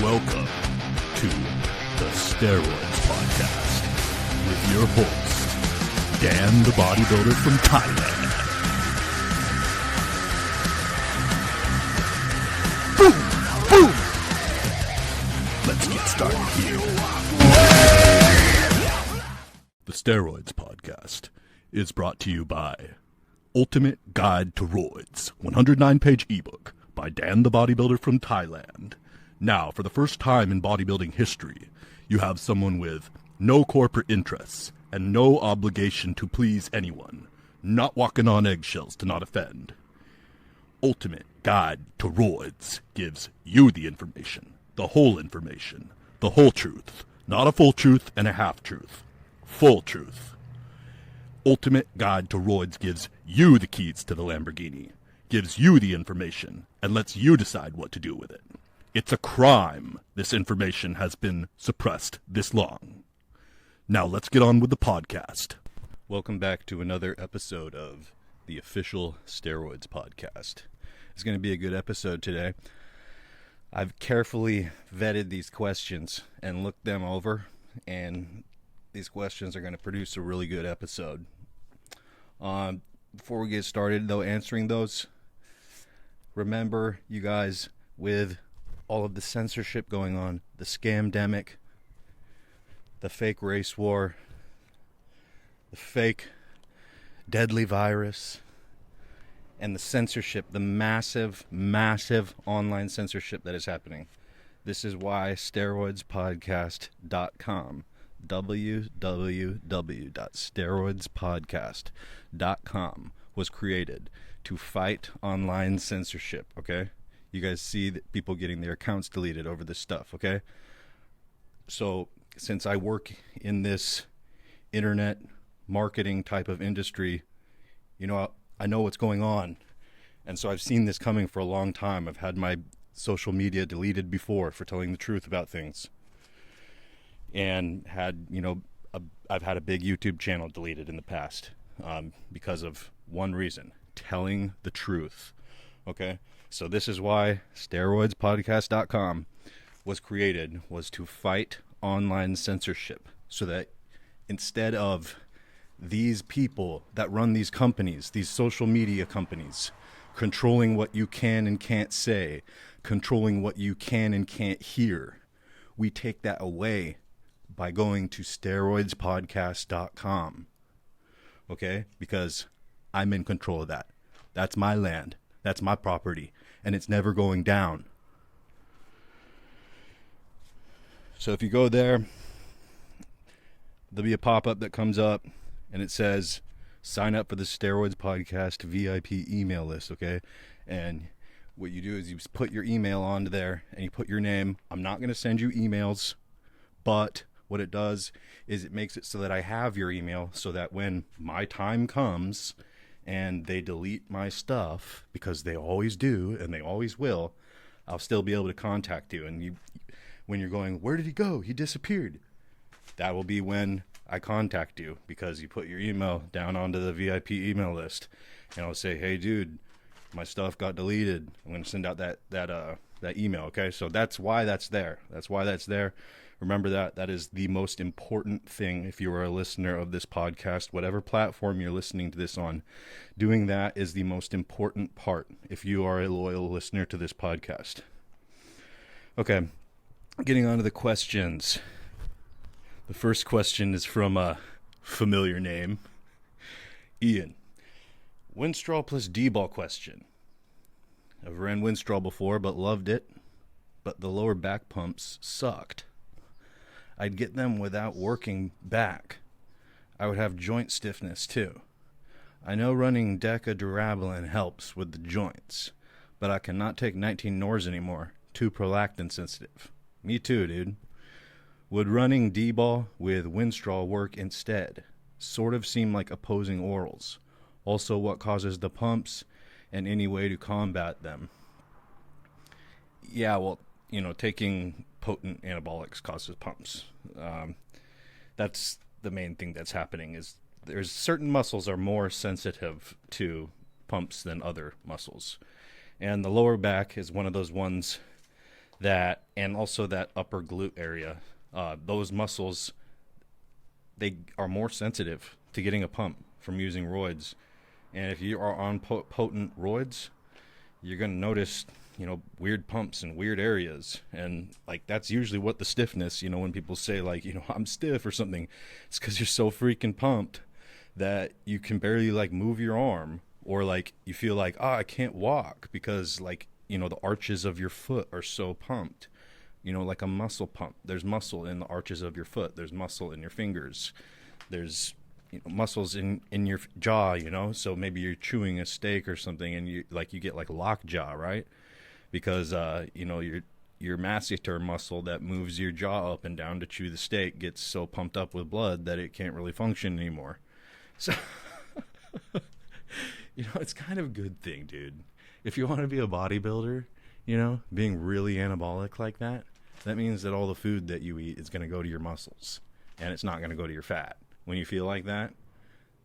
Welcome to the Steroids Podcast with your host, Dan the Bodybuilder from Thailand. Boom! Boom! Let's get started here. The Steroids Podcast is brought to you by Ultimate Guide to ROIDS, 109-page ebook by Dan the Bodybuilder from Thailand. Now, for the first time in bodybuilding history, you have someone with no corporate interests and no obligation to please anyone, not walking on eggshells to not offend. Ultimate Guide to ROIDS gives you the information, the whole truth, not a full truth and a half truth, full truth. Ultimate Guide to ROIDS gives you the keys to the Lamborghini, gives you the information, and lets you decide what to do with it. It's a crime this information has been suppressed this long. Now let's get on with the podcast. Welcome back to another episode of the official Steroids Podcast. It's going to be a good episode today. I've carefully vetted these questions and looked them over, and these questions are going to produce a really good episode. Before we get started, though, answering those, remember, you guys, with all of the censorship going on, the scamdemic, the fake race war, the fake deadly virus, and the censorship, the massive online censorship that is happening. This is why steroidspodcast.com, www.steroidspodcast.com was created to fight online censorship, okay? You guys see that people getting their accounts deleted over this stuff, okay? So, since I work in this internet marketing type of industry, you know, I know what's going on. And so I've seen this coming for a long time. I've had my social media deleted before for telling the truth about things. And had, you know, I've had a big YouTube channel deleted in the past because of one reason: telling the truth, okay? So this is why steroidspodcast.com was created, was to fight online censorship, so that instead of these people that run these companies, these social media companies, controlling what you can and can't say, controlling what you can and can't hear, we take that away by going to steroidspodcast.com, okay? Because I'm in control of that. That's my land. That's my property, and it's never going down. So if you go there, there'll be a pop-up that comes up, and it says, sign up for the Steroids Podcast VIP email list, okay? And what you do is you put your email onto there, and you put your name. I'm not going to send you emails, but what it does is it makes it so that I have your email, so that when my time comes and they delete my stuff, because they always do and they always will, I'll still be able to contact you. And you, when you're going, where did he go? He disappeared. That will be when I contact you, because you put your email down onto the VIP email list, and I'll say, hey dude, my stuff got deleted. I'm going to send out that email, okay? So that's why that's there. That's why that's there. Remember that. That is the most important thing if you are a listener of this podcast, whatever platform you're listening to this on. Doing that is the most important part if you are a loyal listener to this podcast. Okay, getting on to the questions. The first question is from a familiar name, Ian. Winstrol plus Dbol question. I've ran Winstrol before, but loved it. But the lower back pumps sucked. I'd get them without working back. I would have joint stiffness too. I know running Deca helps with the joints, but I cannot take 19 Nors anymore. Too prolactin sensitive. Me too, dude. Would running Dbol with Winstrol work instead? Sort of seem like opposing orals. Also, what causes the pumps and any way to combat them? Yeah, well, you know, taking potent anabolics causes pumps. That's the main thing that's happening, is there's certain muscles are more sensitive to pumps than other muscles. And the lower back is one of those ones that, and also that upper glute area. Those muscles, they are more sensitive to getting a pump from using roids. And if you are on potent roids, you're going to notice, weird pumps in weird areas. And like, that's usually what the stiffness, when people say like, I'm stiff or something, it's because you're so freaking pumped that you can barely like move your arm, or like you feel like, I can't walk because like, the arches of your foot are so pumped, like a muscle pump. There's muscle in the arches of your foot. There's muscle in your fingers. There's muscles in your jaw, so maybe you're chewing a steak or something and you get like lock jaw, right? Because your masseter muscle that moves your jaw up and down to chew the steak gets so pumped up with blood that it can't really function anymore. So it's kind of a good thing, dude. If you want to be a bodybuilder, being really anabolic like that means that all the food that you eat is going to go to your muscles and it's not going to go to your fat. When you feel like that,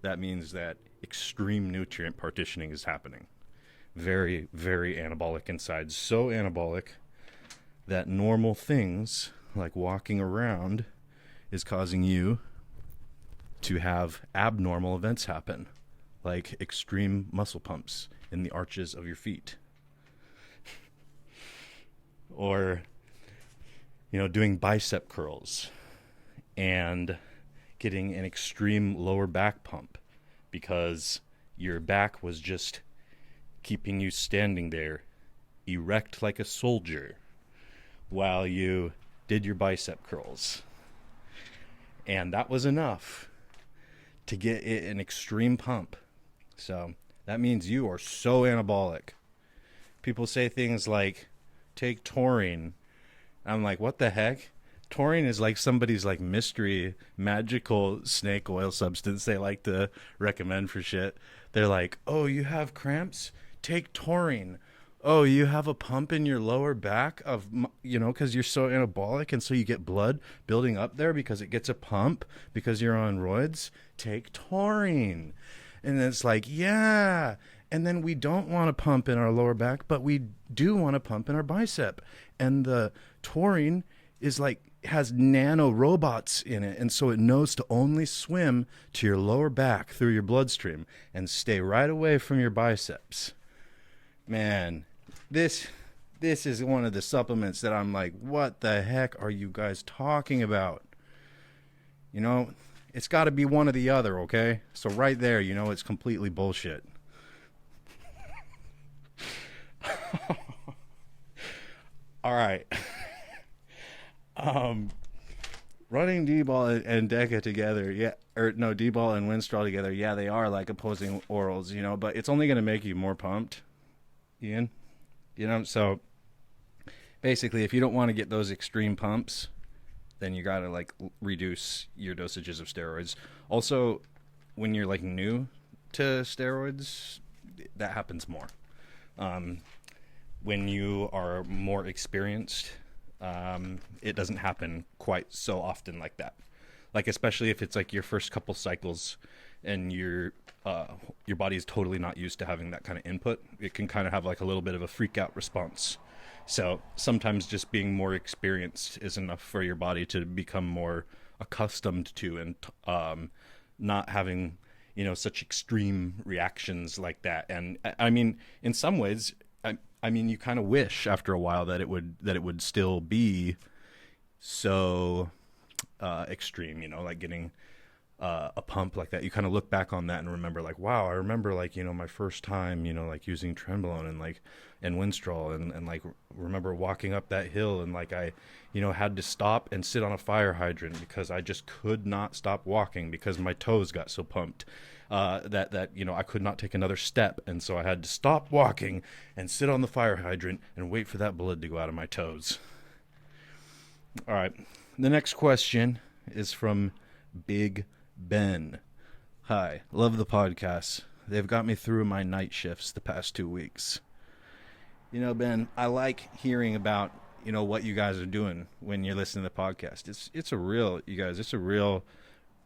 that means that extreme nutrient partitioning is happening. Very, very anabolic inside. So anabolic that normal things like walking around is causing you to have abnormal events happen, like extreme muscle pumps in the arches of your feet. Or, doing bicep curls and getting an extreme lower back pump because your back was just keeping you standing there erect like a soldier while you did your bicep curls. And that was enough to get it an extreme pump. So that means you are so anabolic. People say things like, take taurine. I'm like, what the heck? Taurine is like somebody's like mystery magical snake oil substance they like to recommend for shit. They're like, oh, you have cramps? Take taurine. Oh, you have a pump in your lower back because you're so anabolic and so you get blood building up there because it gets a pump because you're on roids? Take taurine. And it's like, yeah. And then we don't want to pump in our lower back, but we do want to pump in our bicep. And the taurine is like, has nano robots in it, and so it knows to only swim to your lower back through your bloodstream and stay right away from your biceps. Man, this is one of the supplements that I'm like, what the heck are you guys talking about? It's got to be one or the other, okay? So right there, it's completely bullshit. All right. Running Dbol and Deca together, Dbol and Winstrol together, they are like opposing orals, but it's only going to make you more pumped, Ian. So basically, if you don't want to get those extreme pumps, then you got to like reduce your dosages of steroids. Also, when you're like new to steroids, that happens more. When you are more experienced, it doesn't happen quite so often like that. Like, especially if it's like your first couple cycles and your body is totally not used to having that kind of input, it can kind of have like a little bit of a freak out response. So sometimes just being more experienced is enough for your body to become more accustomed to and not having, such extreme reactions like that. And I mean, in some ways, I mean, you kind of wish after a while that it would still be so extreme, like getting a pump like that. You kind of look back on that and remember like, wow, I remember like, my first time, like using Trenbolone and Winstrol and like remember walking up that hill and like I, had to stop and sit on a fire hydrant because I just could not stop walking because my toes got so pumped. That I could not take another step, and so I had to stop walking and sit on the fire hydrant and wait for that blood to go out of my toes. All right, the next question is from Big Ben. Hi, love the podcast. They've got me through my night shifts the past 2 weeks. Ben, I like hearing about what you guys are doing when you're listening to the podcast. It's a real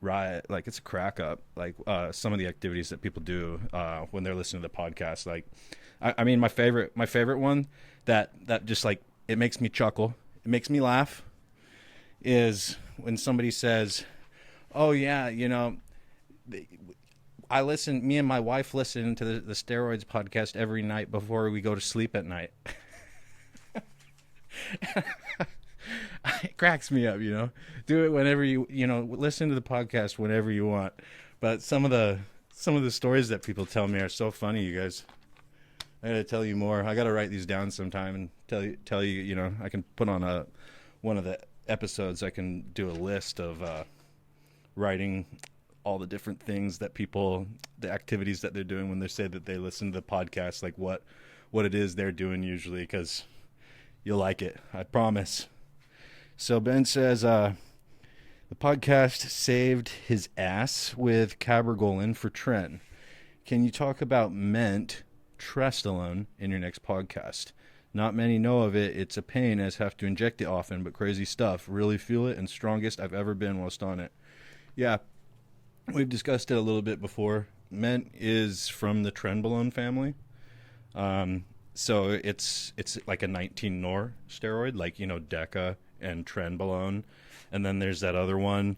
riot, like it's a crack up, like some of the activities that people do when they're listening to the podcast. Like I mean my favorite one that just like it makes me chuckle, it makes me laugh, is when somebody says, oh yeah, me and my wife listen to the Steroids podcast every night before we go to sleep at night. It cracks me up, do it whenever listen to the podcast whenever you want. But some of the stories that people tell me are so funny, you guys. I gotta tell you more. I gotta write these down sometime and tell you. I can put on one of the episodes. I can do a list of writing all the different things that the activities that they're doing when they say that they listen to the podcast, like what it is they're doing usually, because you'll like it, I promise. So Ben says the podcast saved his ass with Cabergoline for Tren. Can you talk about MENT Trestolone in your next podcast? Not many know of it. It's a pain as have to inject it often, but crazy stuff. Really feel it and strongest I've ever been whilst on it. Yeah, we've discussed it a little bit before. MENT is from the Trenbolone family. So it's like a 19-nor steroid, like, Deca and Trenbolone. And then there's that other one,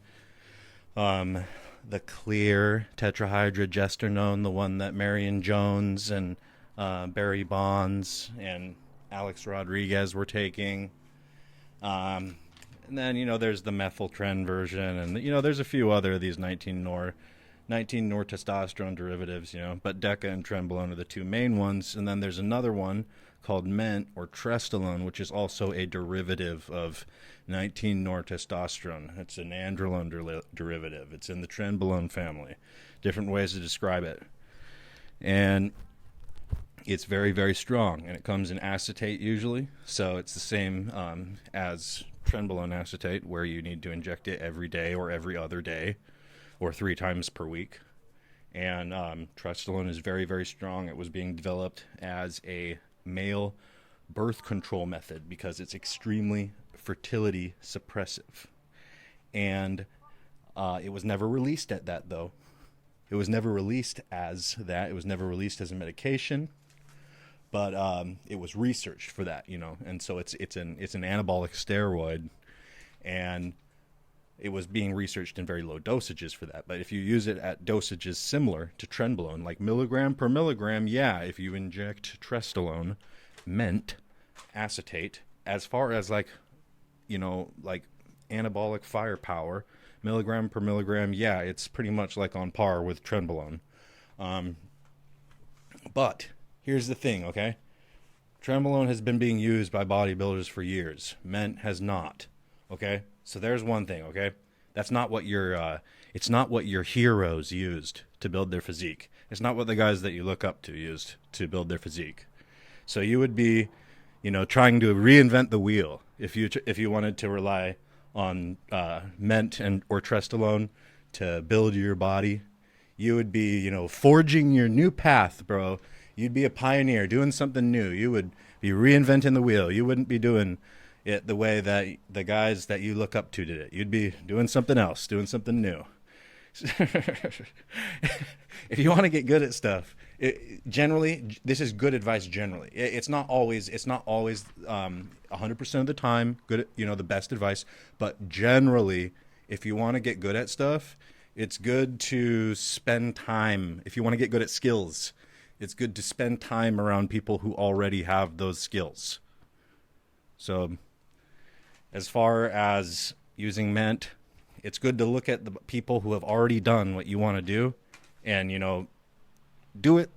the clear tetrahydrogesterone, the one that Marion Jones and Barry Bonds and Alex Rodriguez were taking. And then, there's the methyltren version, and, there's a few other of these 19-nor testosterone derivatives, but Deca and Trenbolone are the two main ones. And then there's another one called MENT or Trestolone, which is also a derivative of 19-nor testosterone. It's a Nandrolone derivative. It's in the Trenbolone family. Different ways to describe it. And it's very, very strong, and it comes in acetate usually. So it's the same as Trenbolone acetate, where you need to inject it every day or every other day or 3 times per week. And Trestolone is very, very strong. It was being developed as a male birth control method because it's extremely fertility suppressive. And it was never released at that, though. It was never released as that. It was never released as a medication. But it was researched for that, and so it's an anabolic steroid, and it was being researched in very low dosages for that. But if you use it at dosages similar to Trenbolone, like milligram per milligram, yeah, if you inject Trestolone, MENT acetate, as far as like anabolic firepower, milligram per milligram, yeah, it's pretty much like on par with Trenbolone. But here's the thing, okay? Trenbolone has been being used by bodybuilders for years. MENT has not, okay? So there's one thing, okay? That's not what it's not what your heroes used to build their physique. It's not what the guys that you look up to used to build their physique. So you would be, trying to reinvent the wheel if you wanted to rely on MENT or Trestolone to build your body. You would be, forging your new path, bro. You'd be a pioneer, doing something new. You would be reinventing the wheel. You wouldn't be doing it the way that the guys that you look up to did it. You'd be doing something else, doing something new. If you want to get good at stuff, generally, this is good advice. Generally, it's not always 100% of the time good. The best advice, but generally, if you want to get good at stuff, it's good to spend time. If you want to get good at skills, it's good to spend time around people who already have those skills. So, as far as using MENT, it's good to look at the people who have already done what you want to do and, do it,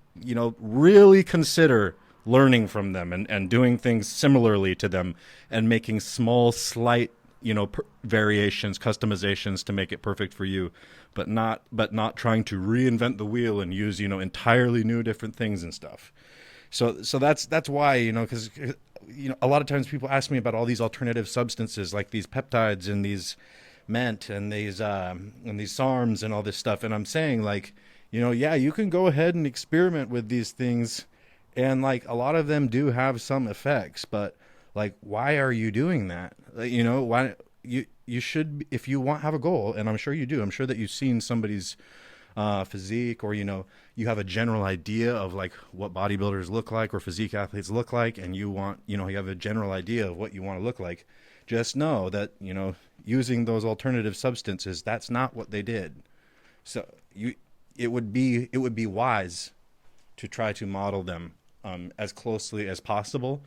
really consider learning from them and doing things similarly to them and making small, slight, variations, customizations to make it perfect for you, but not trying to reinvent the wheel and use, entirely new different things and stuff. So that's why, because, a lot of times people ask me about all these alternative substances like these peptides and these MENT and these SARMs and all this stuff. And I'm saying, like, yeah, you can go ahead and experiment with these things. And, like, a lot of them do have some effects. But, like, why are you doing that? Why you should, if you have a goal, and I'm sure you do. I'm sure that you've seen somebody's physique, or, you have a general idea of like what bodybuilders look like or physique athletes look like, and you want, you have a general idea of what you want to look like, just know that, using those alternative substances, that's not what they did. So it would be wise to try to model them as closely as possible,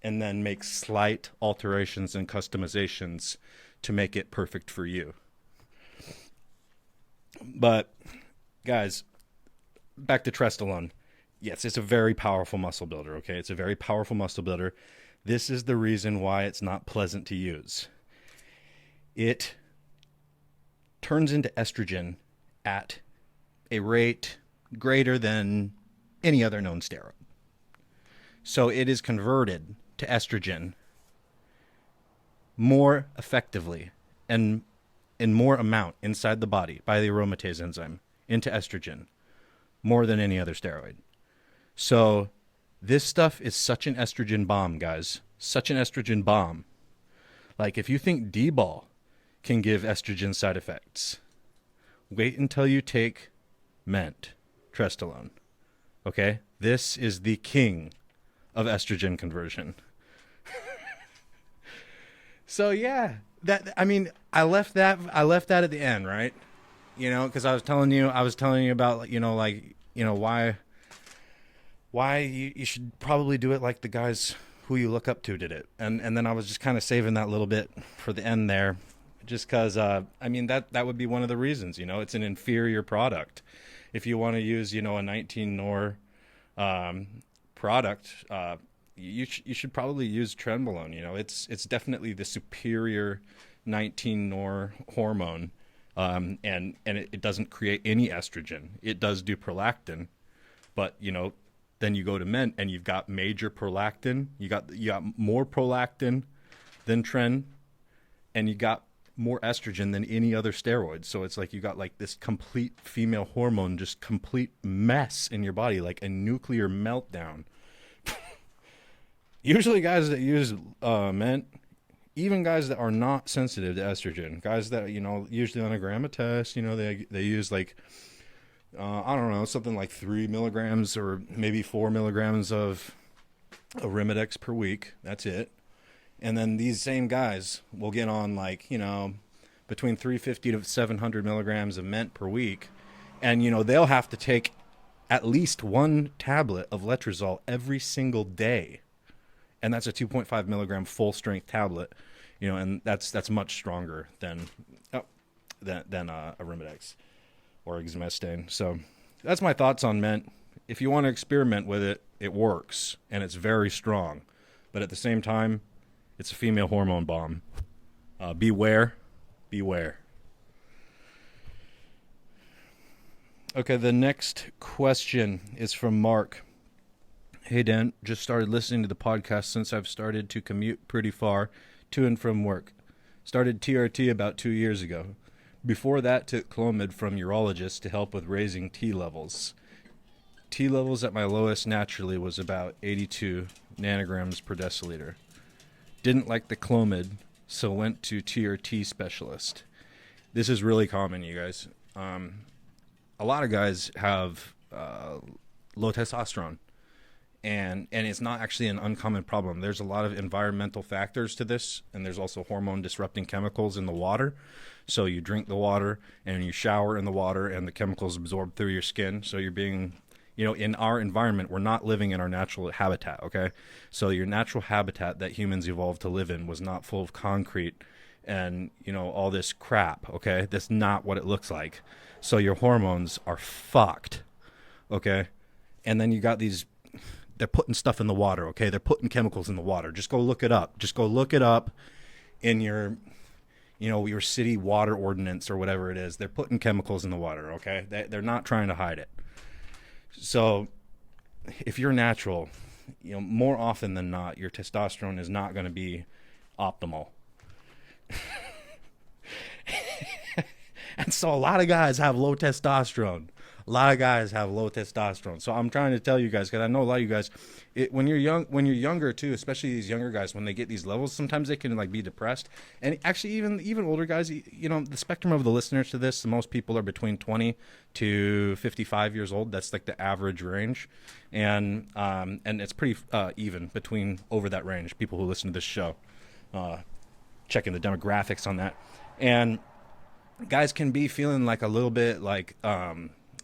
and then make slight alterations and customizations to make it perfect for you. But guys, back to Trestolone. Yes, it's a very powerful muscle builder, okay? It's a very powerful muscle builder. This is the reason why it's not pleasant to use. It turns into estrogen at a rate greater than any other known steroid. So it is converted to estrogen more effectively and in more amount inside the body by the aromatase enzyme into estrogen more than any other steroid. So this stuff is such an estrogen bomb, guys. Such an estrogen bomb. Like, if you think Dbol can give estrogen side effects, wait until you take MENT Trestolone. Okay? This is the king of estrogen conversion. So yeah, I left that at the end, right? Because I was telling you about, why you should probably do it like the guys who you look up to did it. And then I was just kind of saving that little bit for the end there, just because, that would be one of the reasons, it's an inferior product. If you want to use, a 19 nor product, you should probably use Trenbolone. It's definitely the superior 19 nor hormone, and it doesn't create any estrogen. It does do prolactin, but then you go to MENT and you've got major prolactin. You got more prolactin than Tren, and you got more estrogen than any other steroid. So it's like you got like this complete female hormone, just complete mess in your body, like a nuclear meltdown. Usually guys that use MENT, even guys that are not sensitive to estrogen, guys that, usually on a gamma test, they use like, I don't know, something like 3 milligrams or maybe 4 milligrams of Arimidex per week. That's it. And then these same guys will get on like, between 350 to 700 milligrams of MENT per week. And, they'll have to take at least one tablet of Letrozole every single day. And that's a 2.5 milligram full strength tablet, and that's much stronger than Arimidex or exemestane. So that's my thoughts on MENT. If you want to experiment with it, it works and it's very strong, but at the same time, it's a female hormone bomb. Beware. Okay, the next question is from Mark. Hey Dan, just started listening to the podcast since I've started to commute pretty far to and from work. Started TRT about 2 years ago. Before that, took Clomid from urologists to help with raising T levels. T levels at my lowest naturally was about 82 nanograms per deciliter. Didn't like the Clomid, so went to TRT specialist. This is really common, you guys. A lot of guys have low testosterone. And it's not actually an uncommon problem. There's a lot of environmental factors to this, and there's also hormone disrupting chemicals in the water. So you drink the water and you shower in the water and the chemicals absorb through your skin. So you're being, in our environment, we're not living in our natural habitat, okay? So your natural habitat that humans evolved to live in was not full of concrete and, all this crap, okay? That's not what it looks like. So your hormones are fucked, okay? And then you got these... They're putting stuff in the water, okay? They're putting chemicals in the water. Just go look it up. Just go look it up in your, your city water ordinance or whatever it is. They're putting chemicals in the water, okay? They're not trying to hide it. So if you're natural, more often than not, your testosterone is not going to be optimal. And so a lot of guys have low testosterone. A A lot of guys have low testosterone. So I'm trying to tell you guys, because I know a lot of you guys, when you're younger too, especially these younger guys, when they get these levels, sometimes they can like be depressed. And actually, even older guys, you know, the spectrum of the listeners to this, most people are between 20 to 55 years old. That's like the average range, and it's pretty even between over that range. People who listen to this show, checking the demographics on that, and guys can be feeling like a little bit like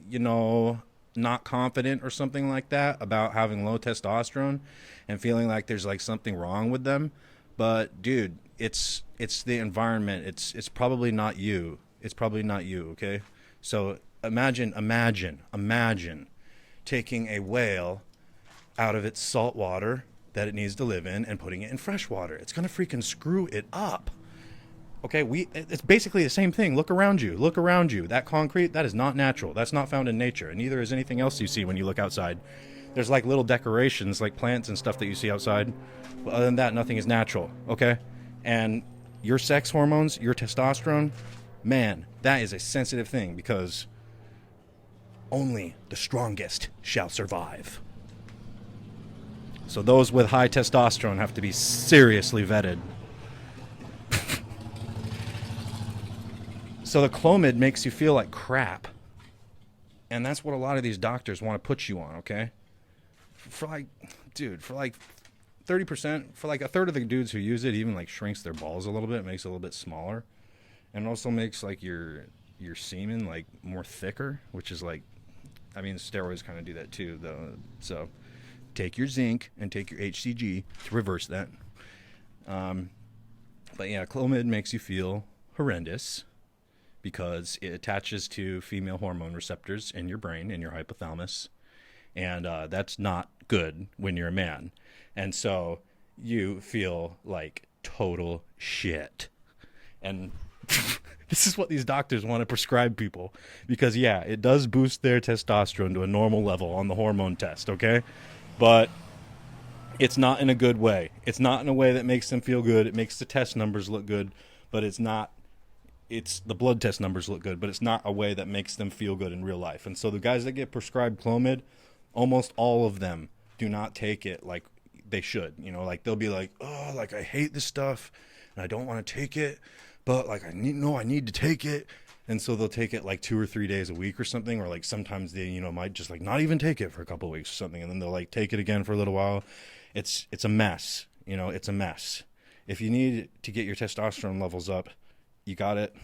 you know, not confident or something like that about having low testosterone and feeling like there's like something wrong with them. But dude, it's the environment. It's probably not you. It's probably not you, okay? So imagine taking a whale out of its salt water that it needs to live in and putting it in fresh water. It's going to freaking screw it up. Okay, it's basically the same thing. Look around you. Look around you. That concrete, that is not natural. That's not found in nature. And neither is anything else you see when you look outside. There's like little decorations, like plants and stuff that you see outside. But other than that, nothing is natural. Okay? And your sex hormones, your testosterone, man, that is a sensitive thing because only the strongest shall survive. So those with high testosterone have to be seriously vetted. So the Clomid makes you feel like crap. And that's what a lot of these doctors want to put you on, okay? For like 30%, for like a third of the dudes who use it, even like shrinks their balls a little bit, makes it a little bit smaller. And also makes like your semen like more thicker, which is like, I mean, steroids kind of do that too, though. So take your zinc and take your HCG to reverse that. But yeah, Clomid makes you feel horrendous, because it attaches to female hormone receptors in your brain, in your hypothalamus. And that's not good when you're a man. And so you feel like total shit. And this is what these doctors want to prescribe people. Because, yeah, it does boost their testosterone to a normal level on the hormone test, okay? But it's not in a good way. It's not in a way that makes them feel good. It makes the test numbers look good, but it's not. It's the blood test numbers look good, but it's not a way that makes them feel good in real life. And so the guys that get prescribed Clomid, almost all of them do not take it like they should. You know, like they'll be like, oh, like I hate this stuff and I don't want to take it, but like I need to take it. And so they'll take it like 2 or 3 days a week or something, or like sometimes they, you know, might just like not even take it for a couple of weeks or something, and then they'll like take it again for a little while. It's a mess. You know, it's a mess. If you need to get your testosterone levels up, you got it.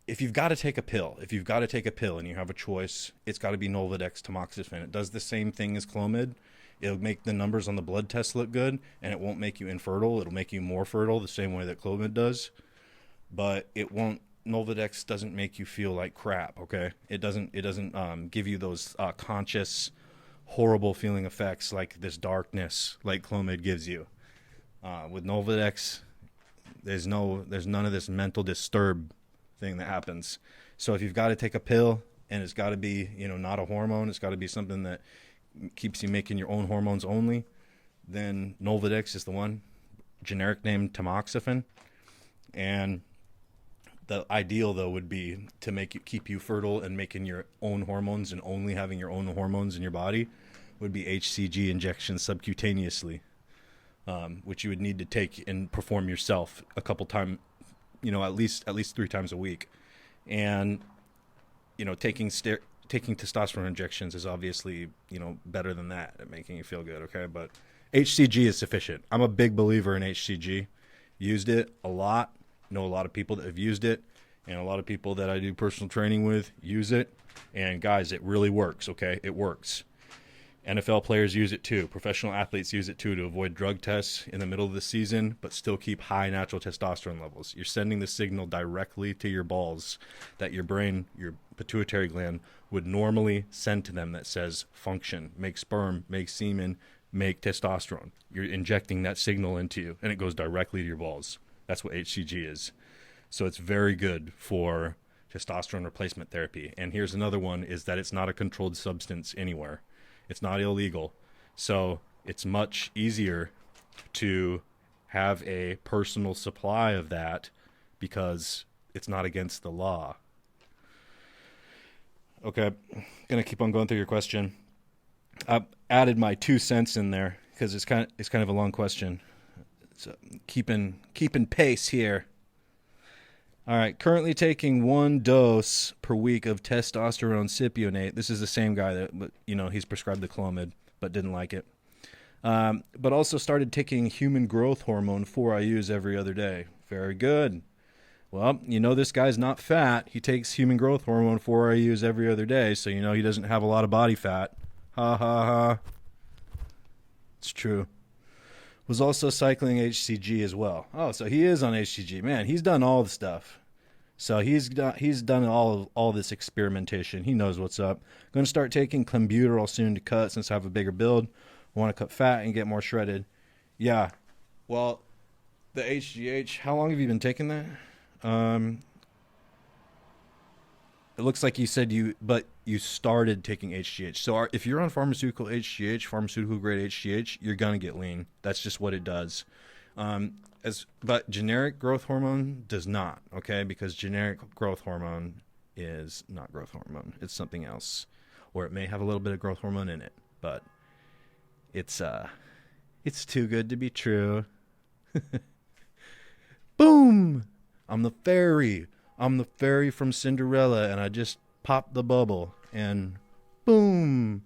If you've got to take a pill and you have a choice, it's got to be Nolvadex Tamoxifen. It does the same thing as Clomid. It'll make the numbers on the blood test look good, and it won't make you infertile. It'll make you more fertile the same way that Clomid does. But it won't. Nolvadex doesn't make you feel like crap, okay? It doesn't give you those conscious, horrible feeling effects like this darkness like Clomid gives you. With Nolvadex, there's none of this mental disturb thing that happens. So if you've got to take a pill and it's got to be, you know, not a hormone, it's got to be something that keeps you making your own hormones only, then Nolvadex is the one. Generic name Tamoxifen. And the ideal though would be to keep you fertile and making your own hormones and only having your own hormones in your body would be HCG injections subcutaneously. Which you would need to take and perform yourself a couple times, you know, at least 3 times a week. And, you know, taking testosterone injections is obviously, you know, better than that at making you feel good, okay? But HCG is sufficient. I'm a big believer in HCG. Used it a lot. Know a lot of people that have used it, and a lot of people that I do personal training with use it. And guys, it really works, okay? It works. NFL players use it too. Professional athletes use it too to avoid drug tests in the middle of the season, but still keep high natural testosterone levels. You're sending the signal directly to your balls that your brain, your pituitary gland, would normally send to them that says function, make sperm, make semen, make testosterone. You're injecting that signal into you, and it goes directly to your balls. That's what HCG is. So it's very good for testosterone replacement therapy. And here's another one, is that it's not a controlled substance anywhere. It's not illegal. So it's much easier to have a personal supply of that because it's not against the law. Okay, gonna keep on going through your question. I added my 2 cents in there because it's kind of a long question. So keeping pace here. All right, currently taking 1 dose per week of testosterone cypionate. This is the same guy that, he's prescribed the Clomid but didn't like it. But also started taking human growth hormone 4 IUs every other day. Very good. Well, this guy's not fat. He takes human growth hormone 4 IUs every other day, so he doesn't have a lot of body fat. Ha ha ha. It's true. Was also cycling HCG as well. Oh, so he is on HCG. Man, he's done all the stuff. So he's done all this experimentation. He knows what's up. Going to start taking Clenbuterol soon to cut since I have a bigger build. I want to cut fat and get more shredded. Yeah. Well, the HGH, how long have you been taking that? It looks like you said you started taking HGH. So if you're on pharmaceutical HGH, pharmaceutical grade HGH, you're going to get lean. That's just what it does. But generic growth hormone does not, okay? Because generic growth hormone is not growth hormone. It's something else. Or it may have a little bit of growth hormone in it, but it's too good to be true. Boom! I'm the fairy from Cinderella, and I just popped the bubble, and boom!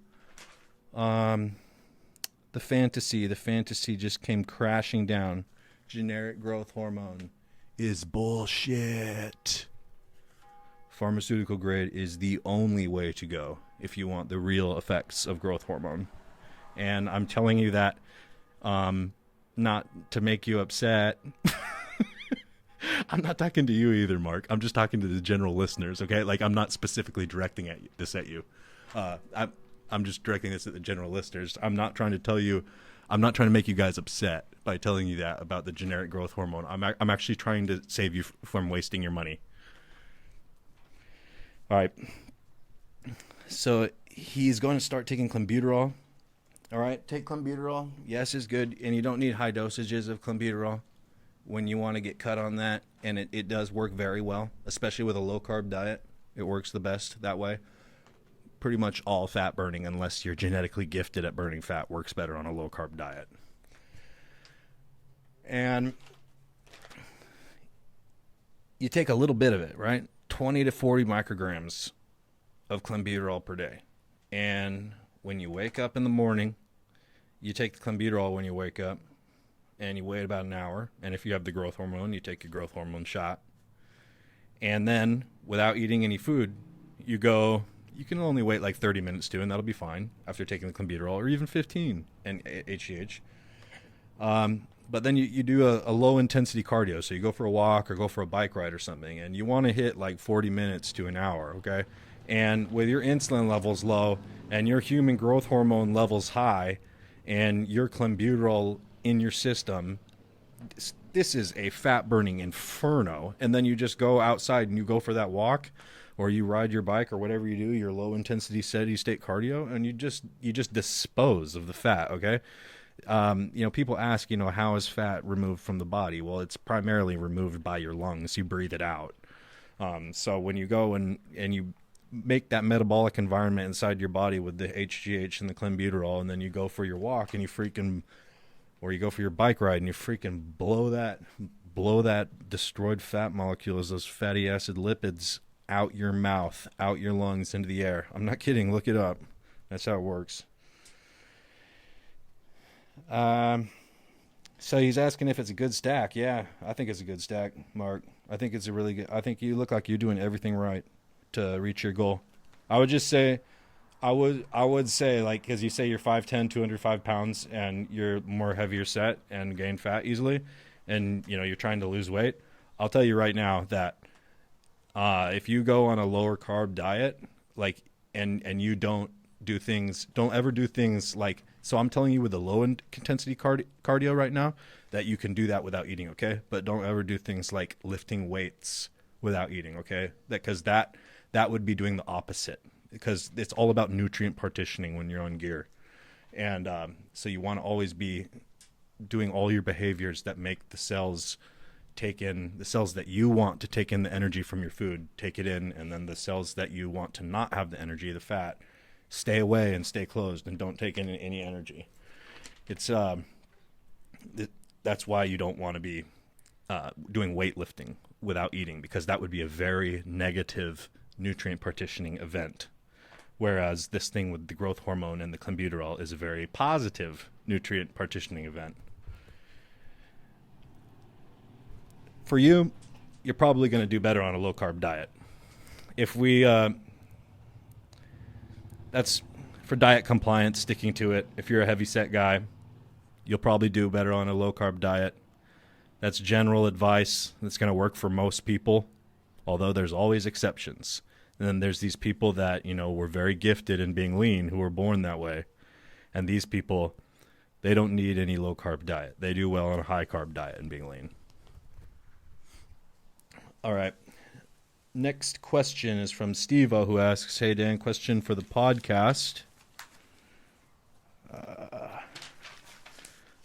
The fantasy just came crashing down. Generic growth hormone is bullshit. Pharmaceutical grade is the only way to go if you want the real effects of growth hormone. And I'm telling you that not to make you upset. I'm not talking to you either, Mark. I'm just talking to the general listeners, okay? Like, I'm not specifically directing this at you. I'm just directing this at the general listeners. I'm not trying to make you guys upset by telling you that about the generic growth hormone. I'm actually trying to save you from wasting your money. All right. So he's going to start taking Clenbuterol. All right, take Clenbuterol. Yes, is good, and you don't need high dosages of Clenbuterol when you want to get cut on that, and it does work very well, especially with a low-carb diet. It works the best that way. Pretty much all fat burning, unless you're genetically gifted at burning fat, works better on a low-carb diet. And you take a little bit of it, right? 20 to 40 micrograms of Clenbuterol per day. And when you wake up in the morning, you take the Clenbuterol when you wake up, and you wait about an hour. And if you have the growth hormone, you take your growth hormone shot. And then, without eating any food, you can only wait like 30 minutes too, and that'll be fine after taking the Clenbuterol, or even 15 and HGH. But then you do a low-intensity cardio. So you go for a walk or go for a bike ride or something, and you want to hit like 40 minutes to an hour, okay? And with your insulin levels low and your human growth hormone levels high and your Clenbuterol in your system, this is a fat-burning inferno. And then you just go outside and you go for that walk, or you ride your bike, or whatever you do, your low-intensity steady-state cardio, and you just dispose of the fat, okay? People ask, how is fat removed from the body? Well, it's primarily removed by your lungs. You breathe it out. So when you go and you make that metabolic environment inside your body with the HGH and the Clenbuterol, and then you go for your walk and or you go for your bike ride and you freaking blow that destroyed fat molecules, those fatty acid lipids, out your mouth, out your lungs, into the air. I'm not kidding. Look it up. That's how it works. So he's asking if it's a good stack. Yeah, I think it's a good stack, Mark. I think it's a really good. I think you look like you're doing everything right to reach your goal. I would say, like, because you say you're 5'10", 205 pounds, and you're more heavier set and gain fat easily, and you're trying to lose weight. I'll tell you right now that if you go on a lower carb diet, like, and you don't ever do things like, so I'm telling you with the low intensity cardio right now that you can do that without eating, okay? But don't ever do things like lifting weights without eating, okay? Because that would be doing the opposite, because it's all about nutrient partitioning when you're on gear. And so you want to always be doing all your behaviors that make the cells take in the cells that you want to take in the energy from your food, take it in, and then the cells that you want to not have the energy, the fat, stay away and stay closed and don't take in any energy. It's that's why you don't want to be doing weightlifting without eating, because that would be a very negative nutrient partitioning event. Whereas this thing with the growth hormone and the Clenbuterol is a very positive nutrient partitioning event. For you, you're probably going to do better on a low-carb diet. If we, that's for diet compliance, sticking to it. If you're a heavy-set guy, you'll probably do better on a low-carb diet. That's general advice. That's going to work for most people, although there's always exceptions. And then there's these people that, were very gifted in being lean, who were born that way. And these people, they don't need any low-carb diet. They do well on a high-carb diet and being lean. All right. Next question is from Steve-O, who asks, hey, Dan, question for the podcast.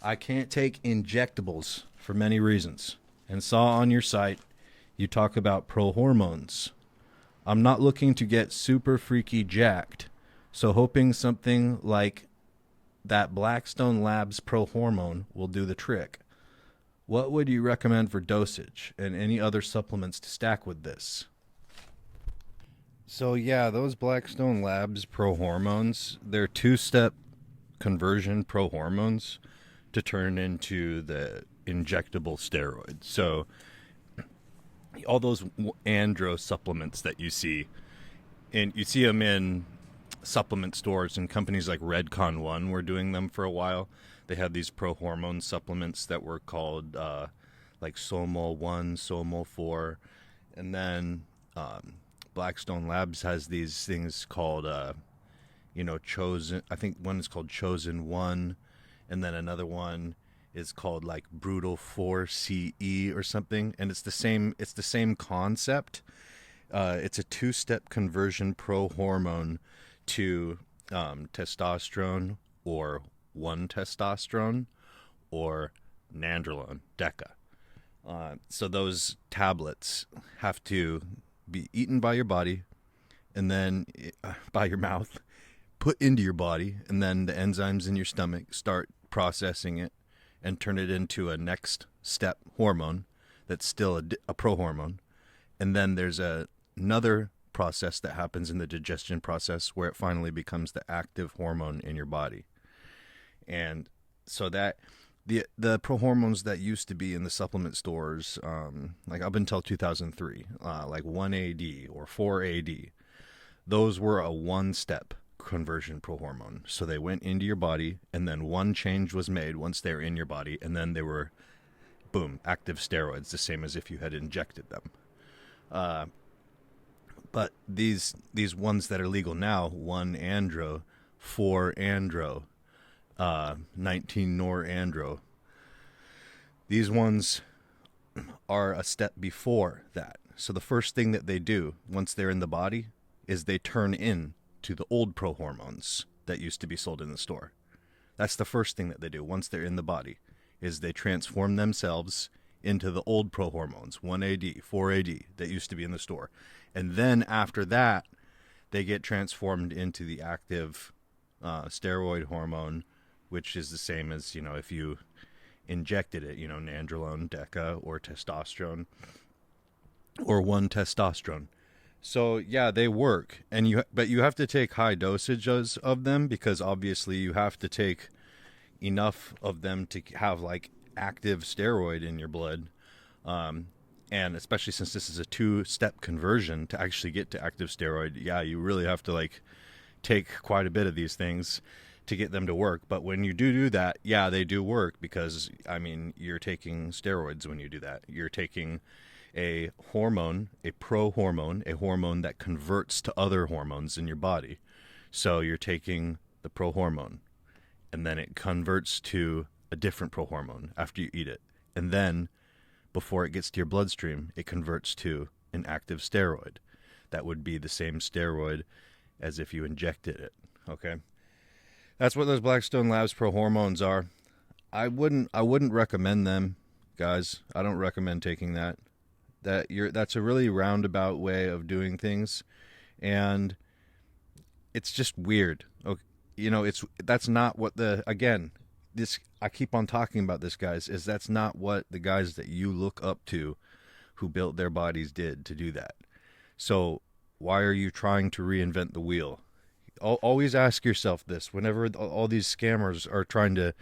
I can't take injectables for many reasons, and saw on your site you talk about Prohormones. I'm not looking to get super freaky jacked, so hoping something like that Blackstone Labs Prohormone will do the trick. What would you recommend for dosage and any other supplements to stack with this? So yeah, those Blackstone Labs Prohormones, they're two-step conversion Prohormones to turn into the injectable steroids. So all those andro supplements that you see, and you see them in supplement stores, and companies like Redcon One were doing them for a while. They had these Prohormone supplements that were called like Somol 1, Somol 4, and then Blackstone Labs has these things called Chosen. I think one is called Chosen 1, and then another one is called like Brutal 4 CE or something, and it's the same concept. It's a two-step conversion Prohormone to testosterone or 1-testosterone or Nandrolone Deca. So those tablets have to be eaten by your body and then by your mouth, put into your body, and then the enzymes in your stomach start processing it and turn it into a next step hormone that's still a prohormone. And then there's another process that happens in the digestion process where it finally becomes the active hormone in your body. And so that the prohormones that used to be in the supplement stores, like up until 2003, like 1AD or 4AD, those were a one-step conversion prohormone. So they went into your body, and then one change was made once they're in your body, and then they were, boom, active steroids, the same as if you had injected them. But these ones that are legal now, 1-andro, 4-andro, 19-norandro, these ones are a step before that. So the first thing that they do once they're in the body is they turn in to the old prohormones that used to be sold in the store. That's the first thing that they do once they're in the body, is they transform themselves into the old prohormones, 1AD, 4AD, that used to be in the store. And then after that, they get transformed into the active steroid hormone, which is the same as, if you injected it, Nandrolone, Deca, or testosterone, or 1-testosterone. So yeah, they work, but you have to take high dosages of them, because obviously you have to take enough of them to have like active steroid in your blood, and especially since this is a two-step conversion to actually get to active steroid, yeah, you really have to like take quite a bit of these things to get them to work. But when you do that, yeah, they do work, because you're taking steroids when you do that. You're taking a hormone, a prohormone, a hormone that converts to other hormones in your body. So you're taking the prohormone, and then it converts to a different prohormone after you eat it. And then, before it gets to your bloodstream, it converts to an active steroid. That would be the same steroid as if you injected it, okay? That's what those Blackstone Labs Prohormones are. I wouldn't recommend them, guys. I don't recommend taking that. That's a really roundabout way of doing things, and it's just weird. Okay, that's not what I keep on talking about this, guys, is that's not what the guys that you look up to who built their bodies did to do that. So why are you trying to reinvent the wheel? Always ask yourself this whenever all these scammers are trying to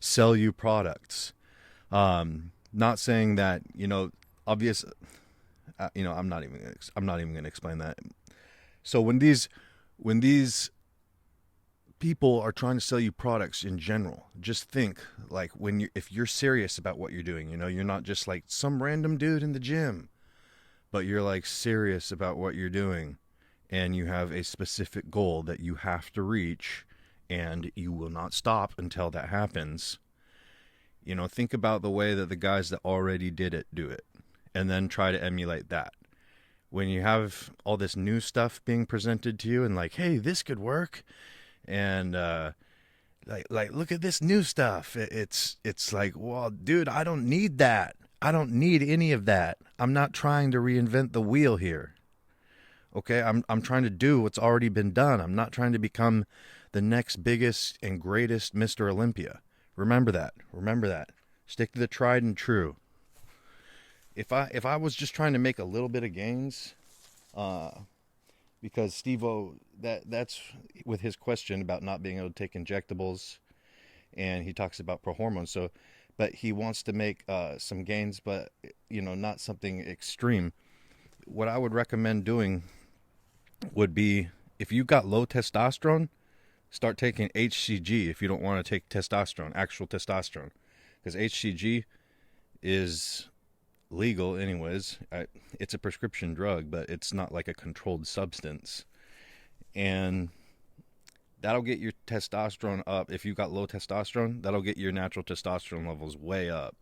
sell you products. Not saying that, obvious, I'm not even going to explain that. So when these people are trying to sell you products in general, just think like if you're serious about what you're doing, you're not just like some random dude in the gym, but you're like serious about what you're doing, and you have a specific goal that you have to reach, and you will not stop until that happens. Think about the way that the guys that already did it do it, and then try to emulate that. When you have all this new stuff being presented to you and like, hey, this could work, and like look at this new stuff, it's like, well, dude, I don't need that. I don't need any of that. I'm not trying to reinvent the wheel here. Okay, I'm trying to do what's already been done. I'm not trying to become the next biggest and greatest Mr. Olympia. Remember that. Stick to the tried and true. If I was just trying to make a little bit of gains, because Steve-O, that's with his question about not being able to take injectables, and he talks about Prohormones. So, but he wants to make some gains, but not something extreme. What I would recommend doing would be, if you got low testosterone, start taking HCG if you don't want to take testosterone, actual testosterone, because HCG is legal anyways. It's a prescription drug, but it's not like a controlled substance, and that'll get your testosterone up. If you've got low testosterone, that'll get your natural testosterone levels way up,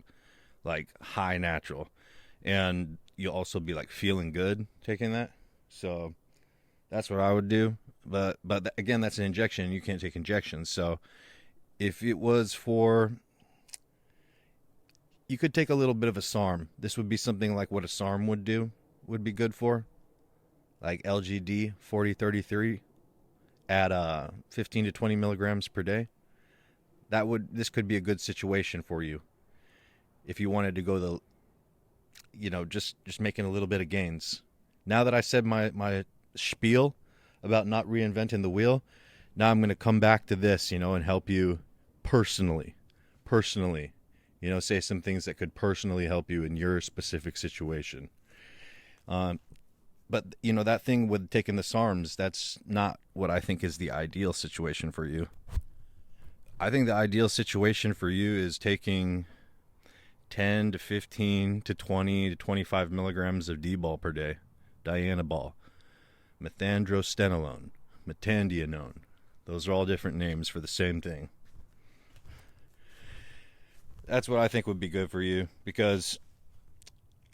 like high natural, and you'll also be like feeling good taking that. So that's what I would do. But again, that's an injection. You can't take injections. So if it was for, you could take a little bit of a SARM. This would be something like what a SARM would be good for, like LGD 4033 at 15 to 20 milligrams per day. This could be a good situation for you if you wanted to go just making a little bit of gains. Now that I said my spiel about not reinventing the wheel, now I'm going to come back to this, and help you personally, say some things that could personally help you in your specific situation. But that thing with taking the SARMs, that's not what I think is the ideal situation for you. I think the ideal situation for you is taking 10 to 15 to 20 to 25 milligrams of Dbol per day, Dianabol, Methandrostenolone, Metandianone. Those are all different names for the same thing. That's what I think would be good for you, because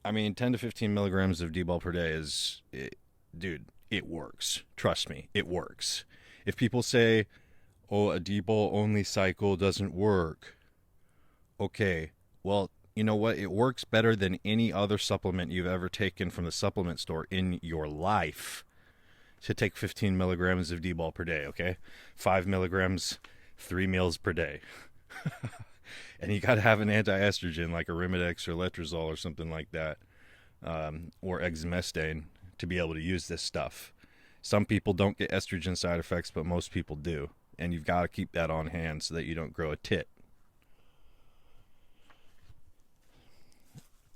10 to 15 milligrams of Dbol per day it works. Trust me, it works. If people say, oh, a Dbol only cycle doesn't work, okay, well, you know what? It works better than any other supplement you've ever taken from the supplement store in your life to take 15 milligrams of Dbol per day, okay? 5 milligrams, 3 meals per day. And you got to have an anti-estrogen like Arimidex or Letrozole or something like that, or exemestane, to be able to use this stuff. Some people don't get estrogen side effects, but most people do. And you've got to keep that on hand so that you don't grow a tit.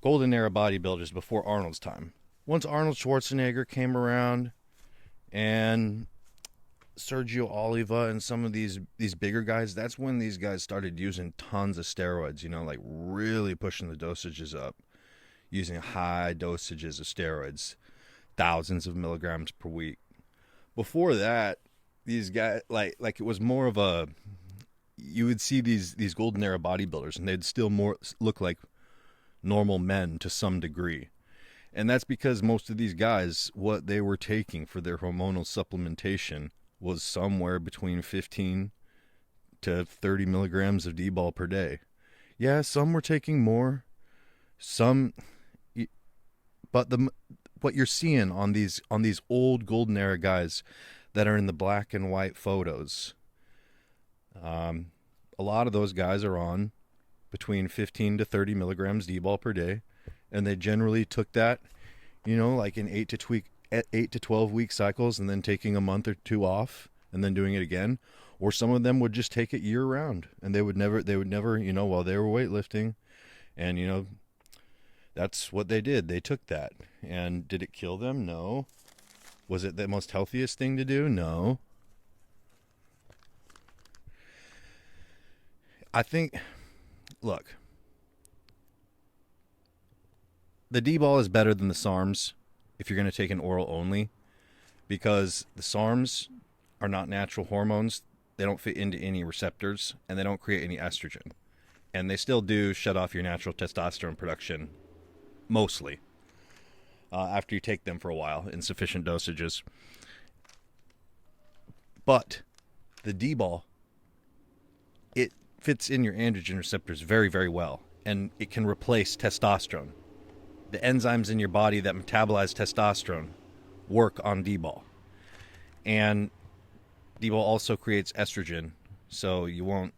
Golden era bodybuilders before Arnold's time. Once Arnold Schwarzenegger came around, and Sergio Oliva and some of these bigger guys, that's when these guys started using tons of steroids, like really pushing the dosages up, using high dosages of steroids, thousands of milligrams per week. Before that, these guys, like it was more of a, you would see these golden era bodybuilders, and they'd still more look like normal men to some degree. And that's because most of these guys, what they were taking for their hormonal supplementation was somewhere between 15 to 30 milligrams of Dbol per day. Yeah, some were taking more, Some, but what you're seeing on these old golden era guys that are in the black and white photos, a lot of those guys are on between 15 to 30 milligrams Dbol per day, and they generally took that, like in 8 to 12 week cycles, and then taking a month or two off and then doing it again. Or some of them would just take it year round, and they would never, while they were weightlifting, and that's what they did. They took that. And did it kill them? No. Was it the most healthiest thing to do? No. I think, look, the Dbol is better than the SARMs if you're going to take an oral only, because the SARMs are not natural hormones. They don't fit into any receptors, and they don't create any estrogen. And they still do shut off your natural testosterone production, mostly, after you take them for a while in sufficient dosages. But the Dbol, it fits in your androgen receptors very, very well, and it can replace testosterone. The enzymes in your body that metabolize testosterone work on Dbol. And Dbol also creates estrogen, so you won't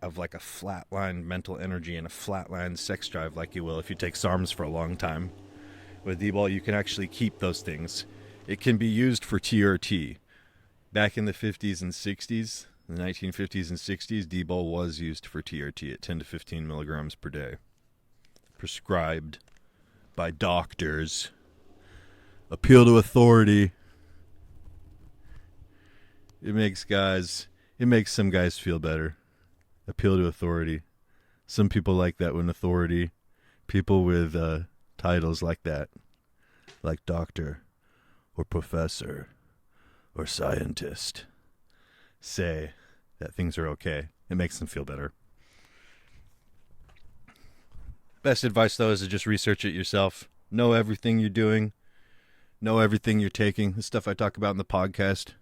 have like a flatline mental energy and a flatline sex drive like you will if you take SARMs for a long time. With Dbol, you can actually keep those things. It can be used for TRT. Back in the 50s and 60s, the 1950s and 60s, Dbol was used for TRT at 10 to 15 milligrams per day. Prescribed by doctors. Appeal to authority. It makes some guys feel better. Appeal to authority. Some people like that when authority, people with titles like that, like doctor or professor or scientist, say that things are okay. It makes them feel better. Best advice, though, is to just research it yourself. Know everything you're doing. Know everything you're taking. The stuff I talk about in the podcast,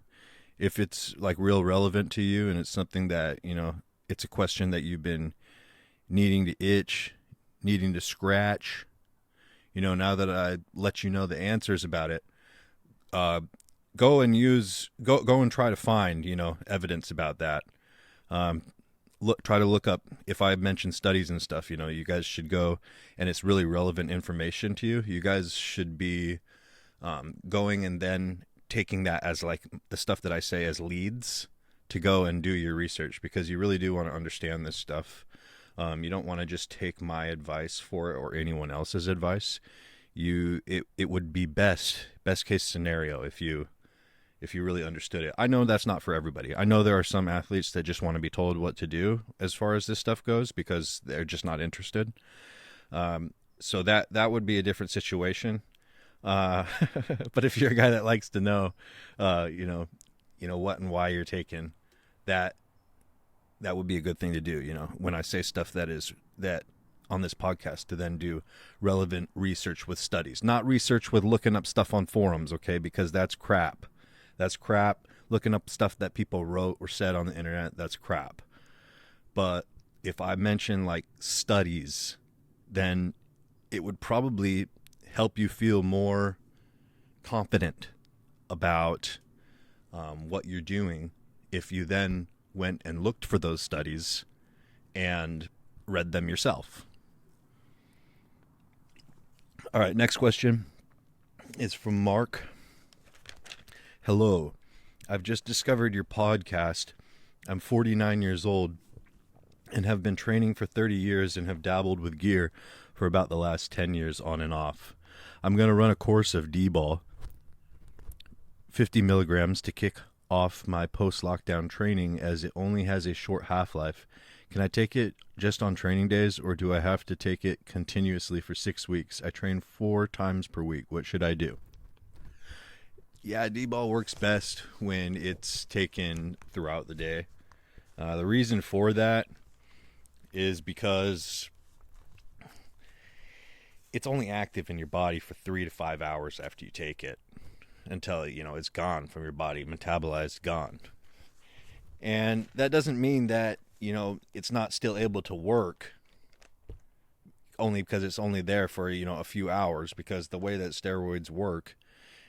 if it's like real relevant to you and it's something that, it's a question that you've been needing to itch, needing to scratch, now that I let you know the answers about it, go and try to find, evidence about that. Try to look up, if I mention studies and stuff, you guys should go, and it's really relevant information to you. You guys should be going and then taking that as like the stuff that I say as leads to go and do your research, because you really do want to understand this stuff. You don't want to just take my advice for it or anyone else's advice. It would be best case scenario if you really understood it. I know that's not for everybody. I know there are some athletes that just want to be told what to do as far as this stuff goes because they're just not interested. So that would be a different situation. But if you're a guy that likes to know, what and why you're taking that would be a good thing to do. When I say stuff that on this podcast, to then do relevant research with studies, not research with looking up stuff on forums. Okay. Because that's crap. That's crap. Looking up stuff that people wrote or said on the internet. That's crap. But if I mention like studies, then it would probably help you feel more confident about what you're doing if you then went and looked for those studies and read them yourself. All right, next question is from Mark. Hello, I've just discovered your podcast. I'm 49 years old and have been training for 30 years and have dabbled with gear for about the last 10 years on and off. I'm going to run a course of Dbol, 50 milligrams, to kick off my post-lockdown training, as it only has a short half-life. Can I take it just on training days, or do I have to take it continuously for 6 weeks? I train 4 times per week. What should I do? Yeah, Dbol works best when it's taken throughout the day. The reason for that is because it's only active in your body for 3 to 5 hours after you take it, until it's gone from your body, metabolized, gone. And that doesn't mean that it's not still able to work, only because it's only there for, a few hours, because the way that steroids work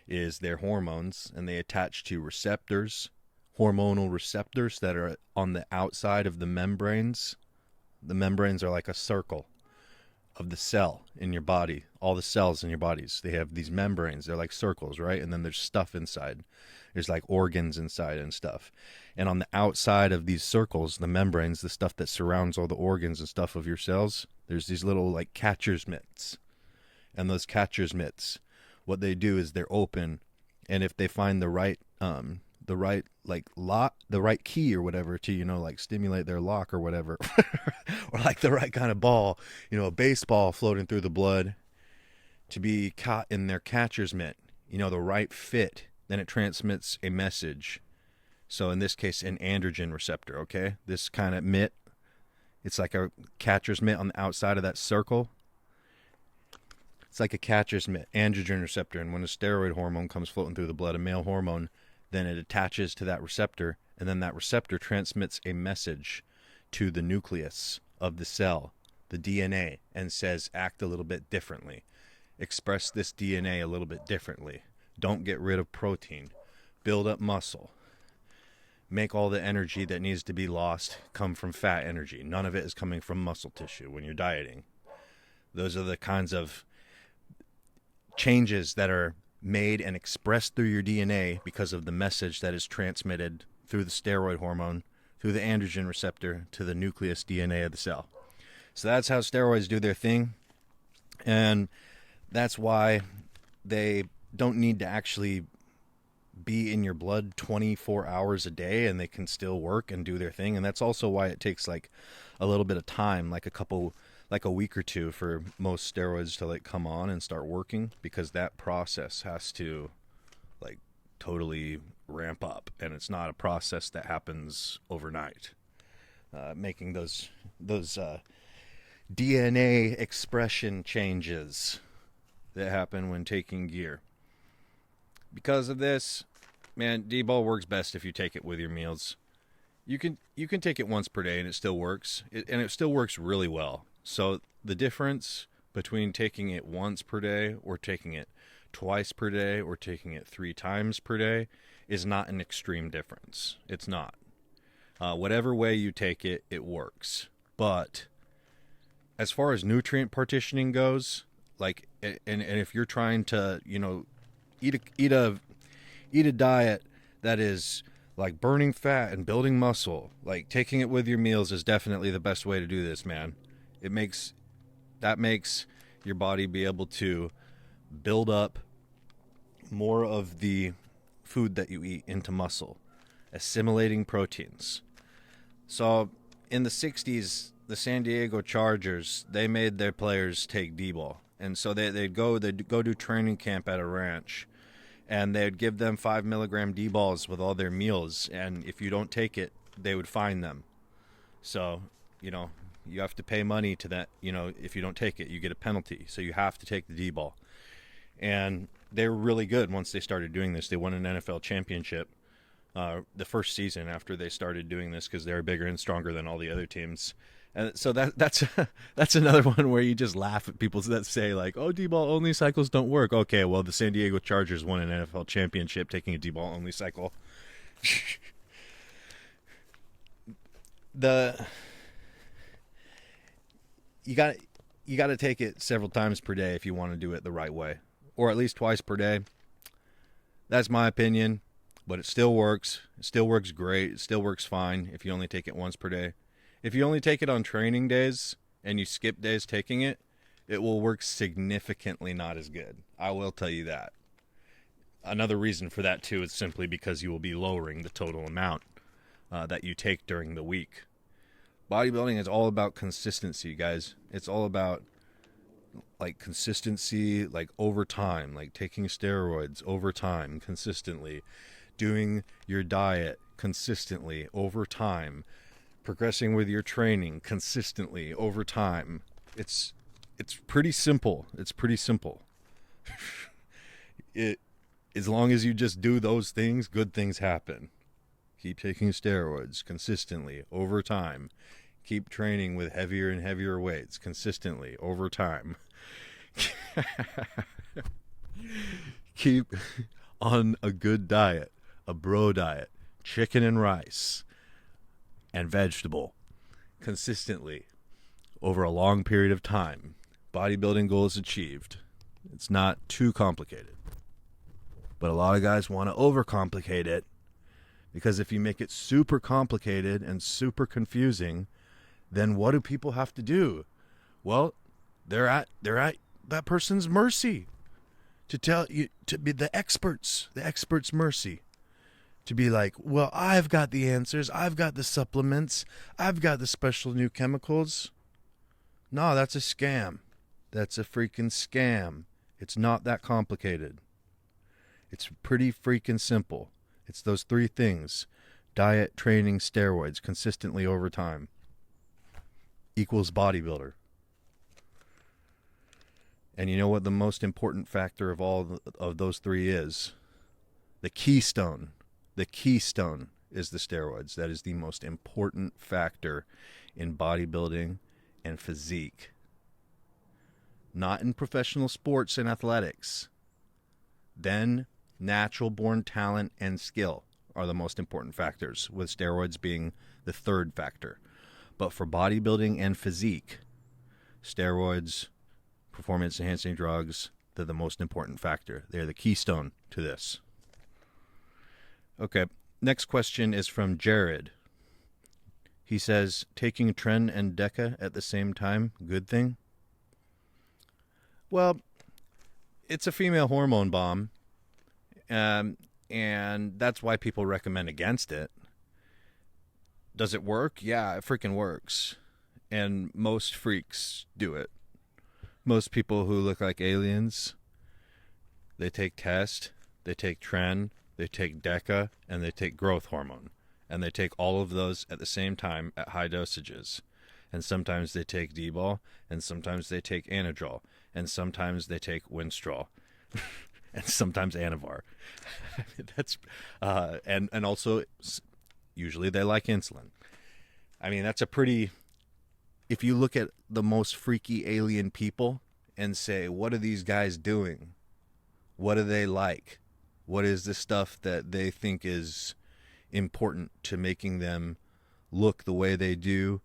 is they're hormones, and they attach to receptors, hormonal receptors that are on the outside of the membranes. The membranes are like a circle of the cell in your body. All the cells in your bodies, they have these membranes. They're like circles, right? And then there's stuff inside. There's like organs inside and stuff. And on the outside of these circles, the membranes, the stuff that surrounds all the organs and stuff of your cells, there's these little like catcher's mitts. And those catcher's mitts, what they do is they're open, and if they find the right like lock, the right key or whatever to, like stimulate their lock or whatever, or like the right kind of ball, a baseball floating through the blood to be caught in their catcher's mitt, the right fit, then it transmits a message. So in this case, an androgen receptor, okay? This kind of mitt, it's like a catcher's mitt on the outside of that circle. It's like a catcher's mitt, androgen receptor. And when a steroid hormone comes floating through the blood, a male hormone, then it attaches to that receptor, and then that receptor transmits a message to the nucleus of the cell, the DNA, and says, act a little bit differently. Express this DNA a little bit differently. Don't get rid of protein. Build up muscle. Make all the energy that needs to be lost come from fat energy. None of it is coming from muscle tissue when you're dieting. Those are the kinds of changes that are made and expressed through your DNA because of the message that is transmitted through the steroid hormone, through the androgen receptor, to the nucleus DNA of the cell. So that's how steroids do their thing. And that's why they don't need to actually be in your blood 24 hours a day, and they can still work and do their thing. And that's also why it takes like a little bit of time, like a week or two, for most steroids to like come on and start working, because that process has to like totally ramp up, and it's not a process that happens overnight. Making those DNA expression changes that happen when taking gear. Because of this, man, Dbol works best if you take it with your meals. You can take it once per day and it still works, and it still works really well. So the difference between taking it once per day or taking it twice per day or taking it 3 times per day is not an extreme difference. It's not. Whatever way you take it, it works. But as far as nutrient partitioning goes, like, and if you're trying to, eat a diet that is like burning fat and building muscle, like taking it with your meals is definitely the best way to do this, man. That makes your body be able to build up more of the food that you eat into muscle, assimilating proteins. So in the 60s, the San Diego Chargers, they made their players take Dbol. And so they'd go do training camp at a ranch, and they'd give them 5 milligram Dbols with all their meals. And if you don't take it, they would fine them. So, you have to pay money to that. If you don't take it, you get a penalty. So you have to take the Dbol. And they were really good once they started doing this. They won an NFL championship the first season after they started doing this, because they were bigger and stronger than all the other teams. And so that's another one where you just laugh at people that say like, "Oh, Dbol only cycles don't work." Okay, well, the San Diego Chargers won an NFL championship taking a Dbol only cycle. You got to take it several times per day if you want to do it the right way, or at least twice per day. That's my opinion, but it still works. It still works great. It still works fine if you only take it once per day. If you only take it on training days and you skip days taking it, it will work significantly not as good. I will tell you that. Another reason for that, too, is simply because you will be lowering the total amount that you take during the week. Bodybuilding is all about consistency, guys. It's all about like consistency, like over time, like taking steroids over time consistently, doing your diet consistently over time, progressing with your training consistently over time. It's pretty simple. It's pretty simple. As long as you just do those things, good things happen. Keep taking steroids consistently over time. Keep training with heavier and heavier weights consistently over time. Keep on a good diet, a bro diet, chicken and rice, and vegetable consistently over a long period of time. Bodybuilding goal is achieved. It's not too complicated. But a lot of guys want to overcomplicate it, because if you make it super complicated and super confusing, then what do people have to do? Well, they're at that person's mercy to tell you, to be the expert's mercy. To be like, well, I've got the answers, I've got the supplements, I've got the special new chemicals. No, that's a scam. That's a freaking scam. It's not that complicated. It's pretty freaking simple. It's those three things: diet, training, steroids, consistently over time, equals bodybuilder. And you know what the most important factor of all of those three is? The keystone. The keystone is the steroids. That is the most important factor in bodybuilding and physique. Not in professional sports and athletics. Then natural born talent and skill are the most important factors, with steroids being the third factor. But for bodybuilding and physique, steroids, performance enhancing drugs, they're the most important factor. They're the keystone to this. Okay, next question is from Jared. He says, taking Tren and Deca at the same time, good thing? Well, it's a female hormone bomb, and that's why people recommend against it. Does it work? Yeah, it freaking works. And most freaks do it. Most people who look like aliens, they take Test, they take Tren, they take Deca, and they take growth hormone. And they take all of those at the same time at high dosages. And sometimes they take Dbol, and sometimes they take Anadrol, and sometimes they take Winstrol, and sometimes Anavar. That's and also usually they like insulin. I mean, that's a pretty. If you look at the most freaky alien people and say, what are these guys doing? What do they like? What is the stuff that they think is important to making them look the way they do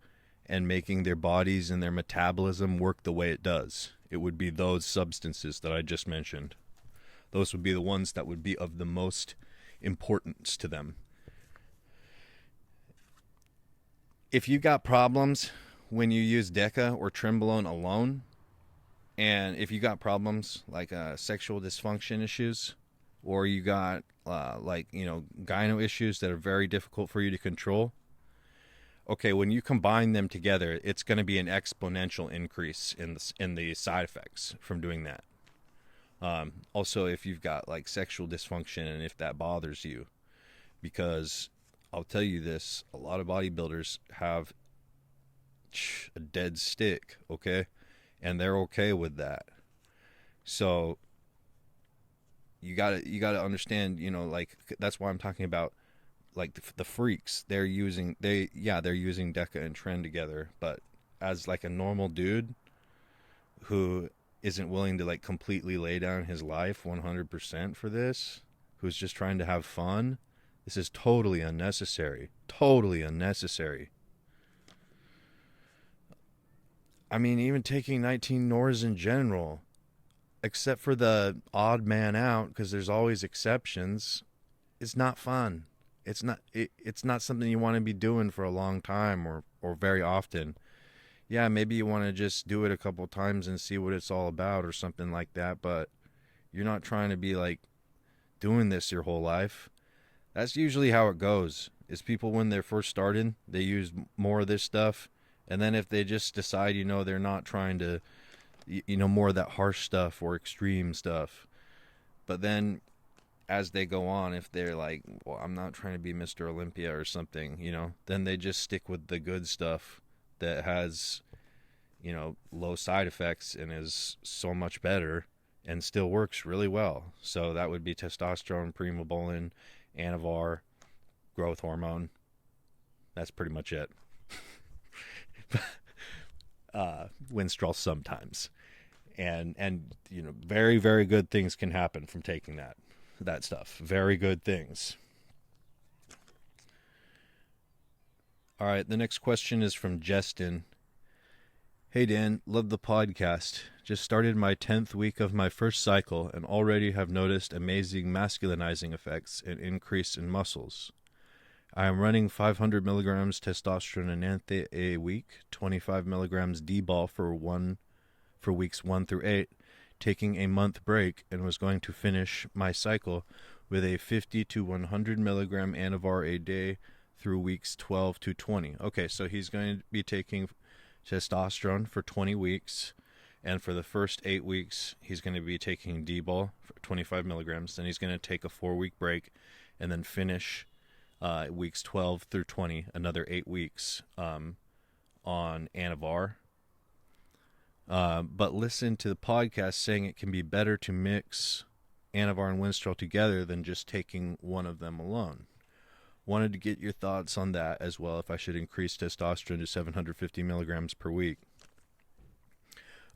and making their bodies and their metabolism work the way it does? It would be those substances that I just mentioned. Those would be the ones that would be of the most importance to them. If you got problems when you use Deca or Trenbolone alone, and if you got problems like sexual dysfunction issues, or you got gyno issues that are very difficult for you to control, okay, when you combine them together, it's going to be an exponential increase in the side effects from doing that. Also, if you've got like sexual dysfunction and if that bothers you, because I'll tell you this, a lot of bodybuilders have a dead stick, okay? And they're okay with that. So you gotta understand, like, that's why I'm talking about like the freaks. They're using Deca and Tren together, but as like a normal dude who isn't willing to like completely lay down his life 100% for this, who's just trying to have fun, this is totally unnecessary. Totally unnecessary. I mean, even taking 19 Nors in general, except for the odd man out, because there's always exceptions, it's not fun. It's not something you want to be doing for a long time or very often. Yeah, maybe you want to just do it a couple times and see what it's all about or something like that, but you're not trying to be like doing this your whole life. That's usually how it goes, is people when they're first starting, they use more of this stuff. And then if they just decide, they're not trying to, more of that harsh stuff or extreme stuff. But then as they go on, if they're like, well, I'm not trying to be Mr. Olympia or something, then they just stick with the good stuff that has, low side effects and is so much better and still works really well. So that would be testosterone, primobolan, Anavar, growth hormone. That's pretty much it. Winstrol sometimes. And very, very good things can happen from taking that stuff. Very good things. All right, the next question is from Justin. Hey Dan, love the podcast. Just started my 10th week of my first cycle and already have noticed amazing masculinizing effects and increase in muscles. I am running 500 milligrams testosterone enanthe a week, 25 milligrams Dbol for weeks 1 through 8, taking a month break, and was going to finish my cycle with a 50 to 100 milligram Anavar a day through weeks 12 to 20. Okay, so he's going to be taking testosterone for 20 weeks, and for the first 8 weeks, he's going to be taking Dbol for 25 milligrams. Then he's going to take a 4-week break, and then finish weeks 12 through 20, another 8 weeks on Anavar. But listen to the podcast saying it can be better to mix Anavar and Winstrol together than just taking one of them alone. Wanted to get your thoughts on that as well, if I should increase testosterone to 750 milligrams per week.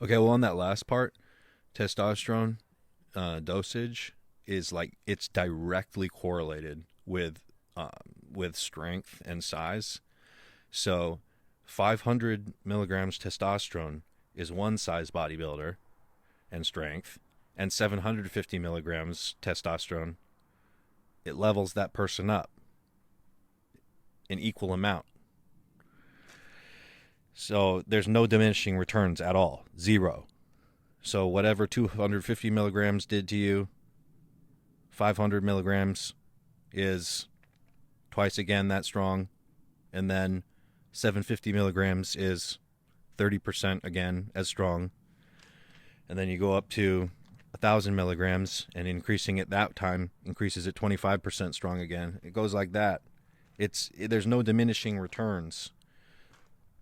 Okay, well, on that last part, testosterone dosage is it's directly correlated with strength and size. So 500 milligrams testosterone is one size bodybuilder and strength, and 750 milligrams testosterone, it levels that person up an equal amount. So there's no diminishing returns at all. Zero. So whatever 250 milligrams did to you, 500 milligrams is twice again that strong. And then 750 milligrams is 30% again as strong. And then you go up to 1,000 milligrams, and increasing it that time increases it 25% strong again. It goes like that. There's no diminishing returns.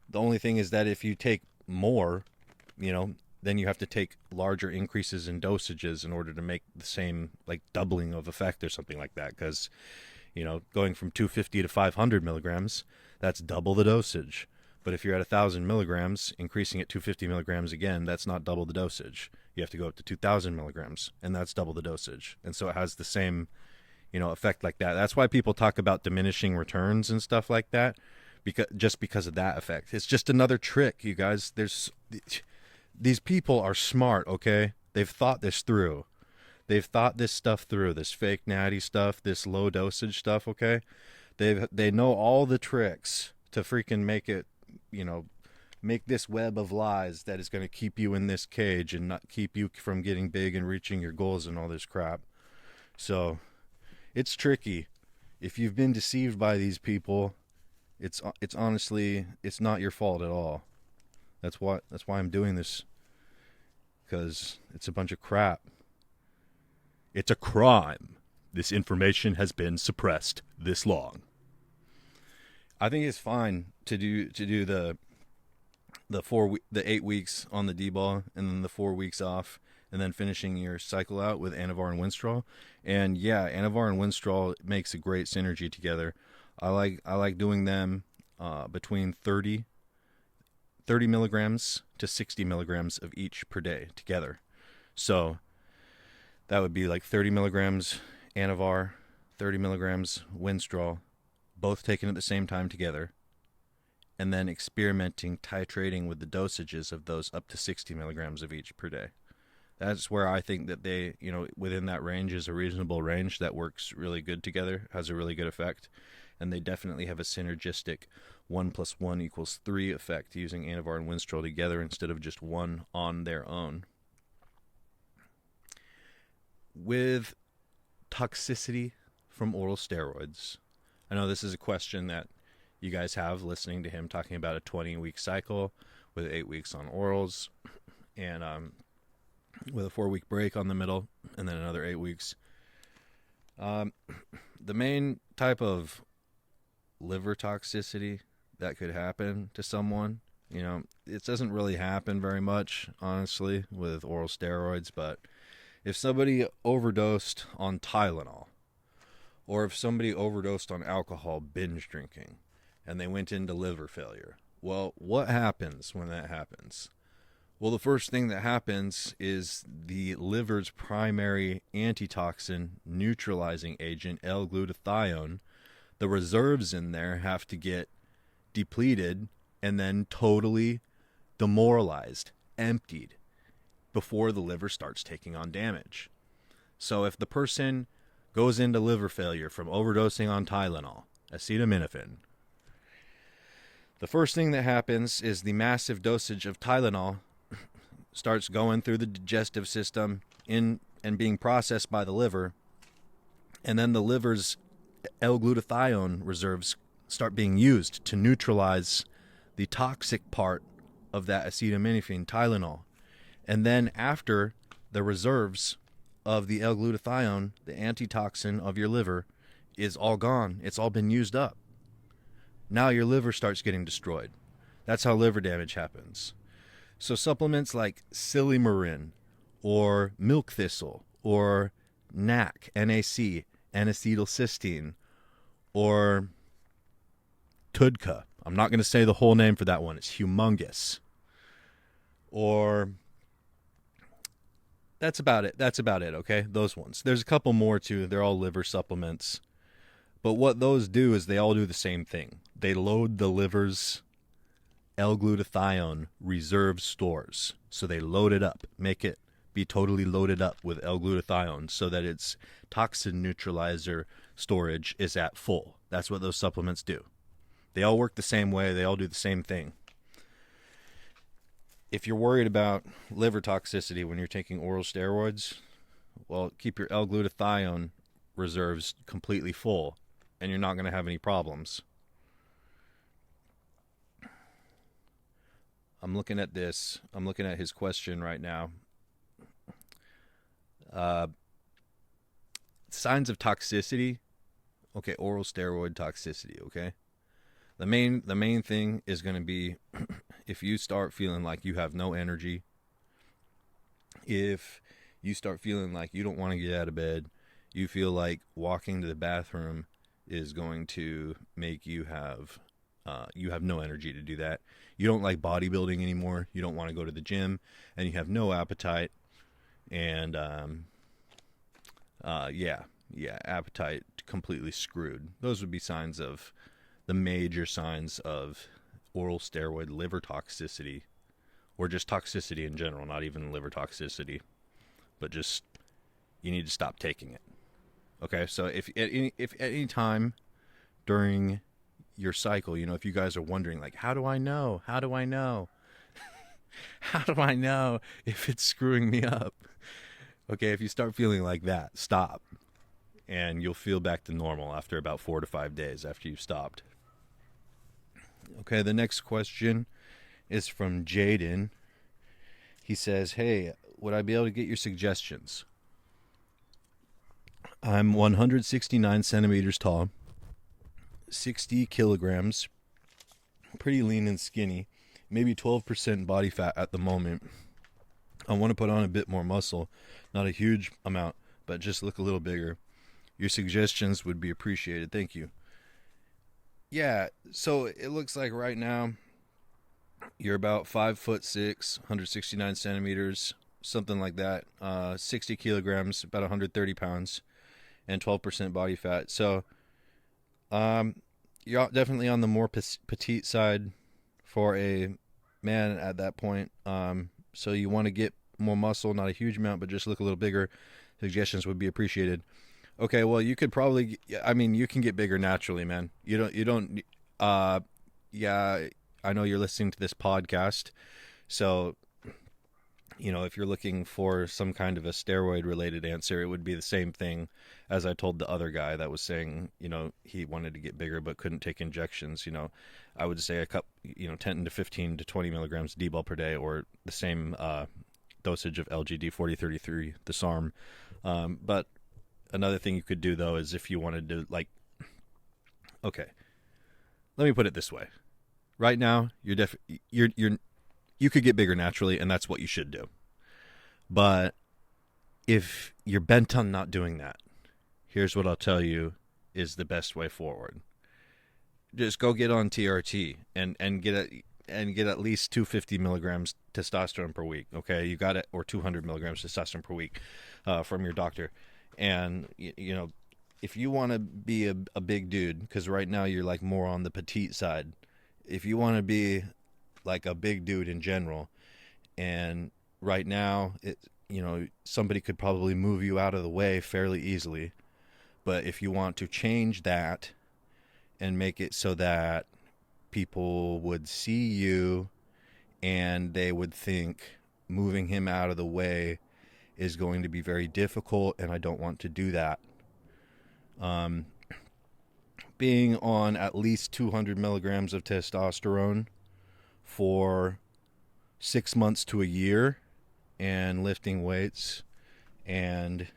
The only thing is that if you take more, then you have to take larger increases in dosages in order to make the same, doubling of effect or something like that. Because, going from 250 to 500 milligrams, that's double the dosage. But if you're at 1,000 milligrams, increasing it 250 milligrams again, that's not double the dosage. You have to go up to 2,000 milligrams, and that's double the dosage. And so it has the same effect like that. That's why people talk about diminishing returns and stuff like that, because of that effect. It's just another trick, you guys. These people are smart, okay? They've thought this through. They've thought this stuff through, this fake natty stuff, this low dosage stuff, okay? They know all the tricks to freaking make it, make this web of lies that is going to keep you in this cage and not keep you from getting big and reaching your goals and all this crap. So it's tricky. If you've been deceived by these people, it's honestly, it's not your fault at all. That's why I'm doing this, because it's a bunch of crap. It's a crime. This information has been suppressed this long. I think it's fine to do the 8 weeks on the Dbol, and then the 4 weeks off, and then finishing your cycle out with Anavar and Winstrol. And yeah, Anavar and Winstrol makes a great synergy together. I like doing them between 30 milligrams to 60 milligrams of each per day together. So that would be 30 milligrams Anavar, 30 milligrams Winstrol, both taken at the same time together, and then experimenting, titrating with the dosages of those up to 60 milligrams of each per day. That's where I think that they, within that range is a reasonable range that works really good together, has a really good effect, and they definitely have a synergistic 1 + 1 = 3 effect using Anavar and Winstrol together instead of just one on their own. With toxicity from oral steroids, I know this is a question that you guys have listening to him talking about a 20-week cycle with 8 weeks on orals, and with a 4-week break on the middle, and then another 8 weeks. The main type of liver toxicity that could happen to someone, it doesn't really happen very much, honestly, with oral steroids, but if somebody overdosed on Tylenol, or if somebody overdosed on alcohol binge drinking, and they went into liver failure, Well, what happens when that happens? Well, the first thing that happens is the liver's primary antitoxin neutralizing agent, L-glutathione, the reserves in there have to get depleted and then totally demoralized, emptied, before the liver starts taking on damage. So if the person goes into liver failure from overdosing on Tylenol, acetaminophen, the first thing that happens is the massive dosage of Tylenol starts going through the digestive system in and being processed by the liver, and then the liver's L-glutathione reserves start being used to neutralize the toxic part of that acetaminophen, Tylenol. And then after the reserves of the L-glutathione, the antitoxin of your liver, is all gone, it's all been used up, now your liver starts getting destroyed. That's how liver damage happens. So supplements like Silymarin or milk thistle or NAC, N-A-C, N-acetylcysteine, or Tudka. I'm not going to say the whole name for that one. It's humongous. Or that's about it. That's about it, okay? Those ones. There's a couple more too. They're all liver supplements. But what those do is they all do the same thing. They load the liver's L-glutathione reserve stores. So they load it up, make it be totally loaded up with L-glutathione so that its toxin neutralizer storage is at full. That's what those supplements do. They all work the same way. They all do the same thing. If you're worried about liver toxicity when you're taking oral steroids, well, keep your L-glutathione reserves completely full, and you're not going to have any problems. I'm looking at this. I'm looking at his question right now. Signs of toxicity. Okay, oral steroid toxicity, okay? The main thing is going to be if you start feeling like you have no energy, if you start feeling like you don't want to get out of bed, you feel like walking to the bathroom is going to make you have no energy to do that. You don't like bodybuilding anymore. You don't want to go to the gym, and you have no appetite. And appetite completely screwed. Those would be signs of the major signs of oral steroid liver toxicity, or just toxicity in general, not even liver toxicity, but just you need to stop taking it. Okay, so if at any time during your cycle, if you guys are wondering, like, how do I know? How do I know if it's screwing me up? Okay, if you start feeling like that, stop. And you'll feel back to normal after about 4 to 5 days after you've stopped. Okay, the next question is from Jaden. He says, hey, would I be able to get your suggestions? I'm 169 centimeters tall, 60 kilograms, pretty lean and skinny, maybe 12% body fat at the moment. I want to put on a bit more muscle, not a huge amount, but just look a little bigger. Your suggestions would be appreciated. Thank you. Yeah, so it looks like right now you're about 5'6", 169 centimeters, something like that. 60 kilograms, about 130 pounds, and 12% body fat. So you're definitely on the more petite side for a man at that point. So you want to get more muscle, not a huge amount, but just look a little bigger. Suggestions would be appreciated. Okay, well, you could probably, you can get bigger naturally, man. I know you're listening to this podcast, so, if you're looking for some kind of a steroid-related answer, it would be the same thing as I told the other guy that was saying, he wanted to get bigger but couldn't take injections. I would say 10 to 15 to 20 milligrams Dbol per day, or the same dosage of LGD 4033, the SARM. But another thing you could do, though, is if you wanted to, okay, let me put it this way. Right now, you could get bigger naturally, and that's what you should do. But if you're bent on not doing that, here's what I'll tell you is the best way forward. Just go get on TRT and and get at least 250 milligrams testosterone per week. Okay, you got it, or 200 milligrams testosterone per week from your doctor. And you know, if you want to be a big dude, because right now you're like more on the petite side. If you want to be like a big dude in general, and right now somebody could probably move you out of the way fairly easily. But if you want to change that and make it so that people would see you and they would think moving him out of the way is going to be very difficult, and I don't want to do that. Being on at least 200 milligrams of testosterone for 6 months to a year and lifting weights and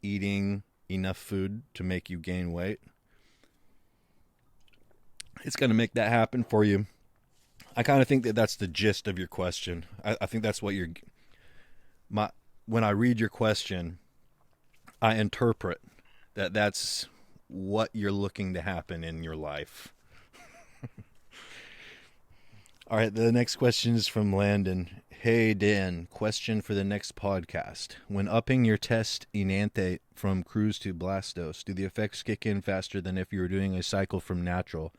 eating enough food to make you gain weight, it's going to make that happen for you. I kind of think that that's the gist of your question. I think that's what when I read your question, I interpret that that's what you're looking to happen in your life. All right, the next question is from Landon. Hey, Dan, question for the next podcast. When upping your test enanthate from cruise to blastose, do the effects kick in faster than if you were doing a cycle from natural,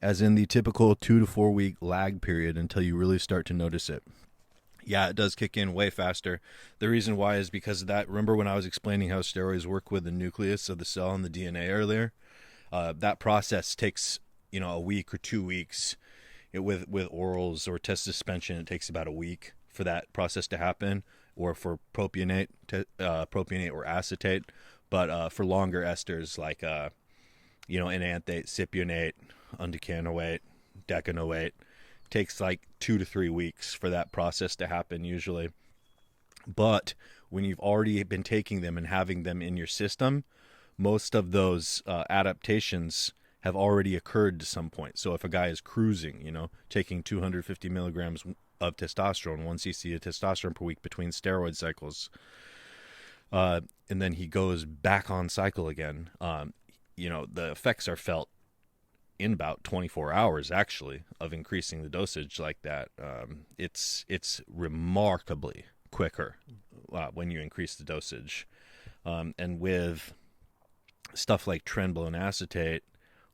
as in the typical 2 to 4 week lag period until you really start to notice it? Yeah, it does kick in way faster. The reason why is because of that. Remember when I was explaining how steroids work with the nucleus of the cell and the DNA earlier? That process takes, a week or 2 weeks. With orals or test suspension, it takes about a week for that process to happen, or for propionate or acetate. But for longer esters like enanthate, cypionate, undecanoate, decanoate, takes like 2 to 3 weeks for that process to happen usually. But when you've already been taking them and having them in your system, most of those adaptations have already occurred to some point. So if a guy is cruising, taking 250 milligrams of testosterone, 1 cc of testosterone per week between steroid cycles, and then he goes back on cycle again, the effects are felt in about 24 hours, actually, of increasing the dosage like that. It's remarkably quicker when you increase the dosage. And with stuff like trenbolone acetate,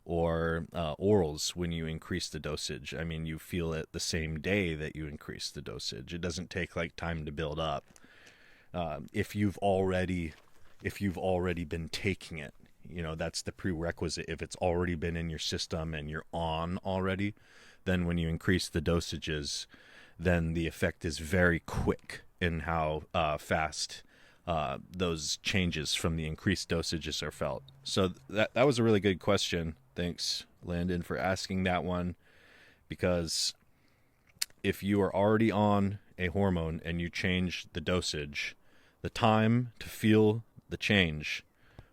or orals, when you increase the dosage, I mean, you feel it the same day that you increase the dosage. It doesn't take like time to build up. If you've already been taking it, that's the prerequisite. If it's already been in your system and you're on already, then when you increase the dosages, then the effect is very quick in how fast those changes from the increased dosages are felt. So that was a really good question. Thanks, Landon, for asking that one, because if you are already on a hormone and you change the dosage, the time to feel the change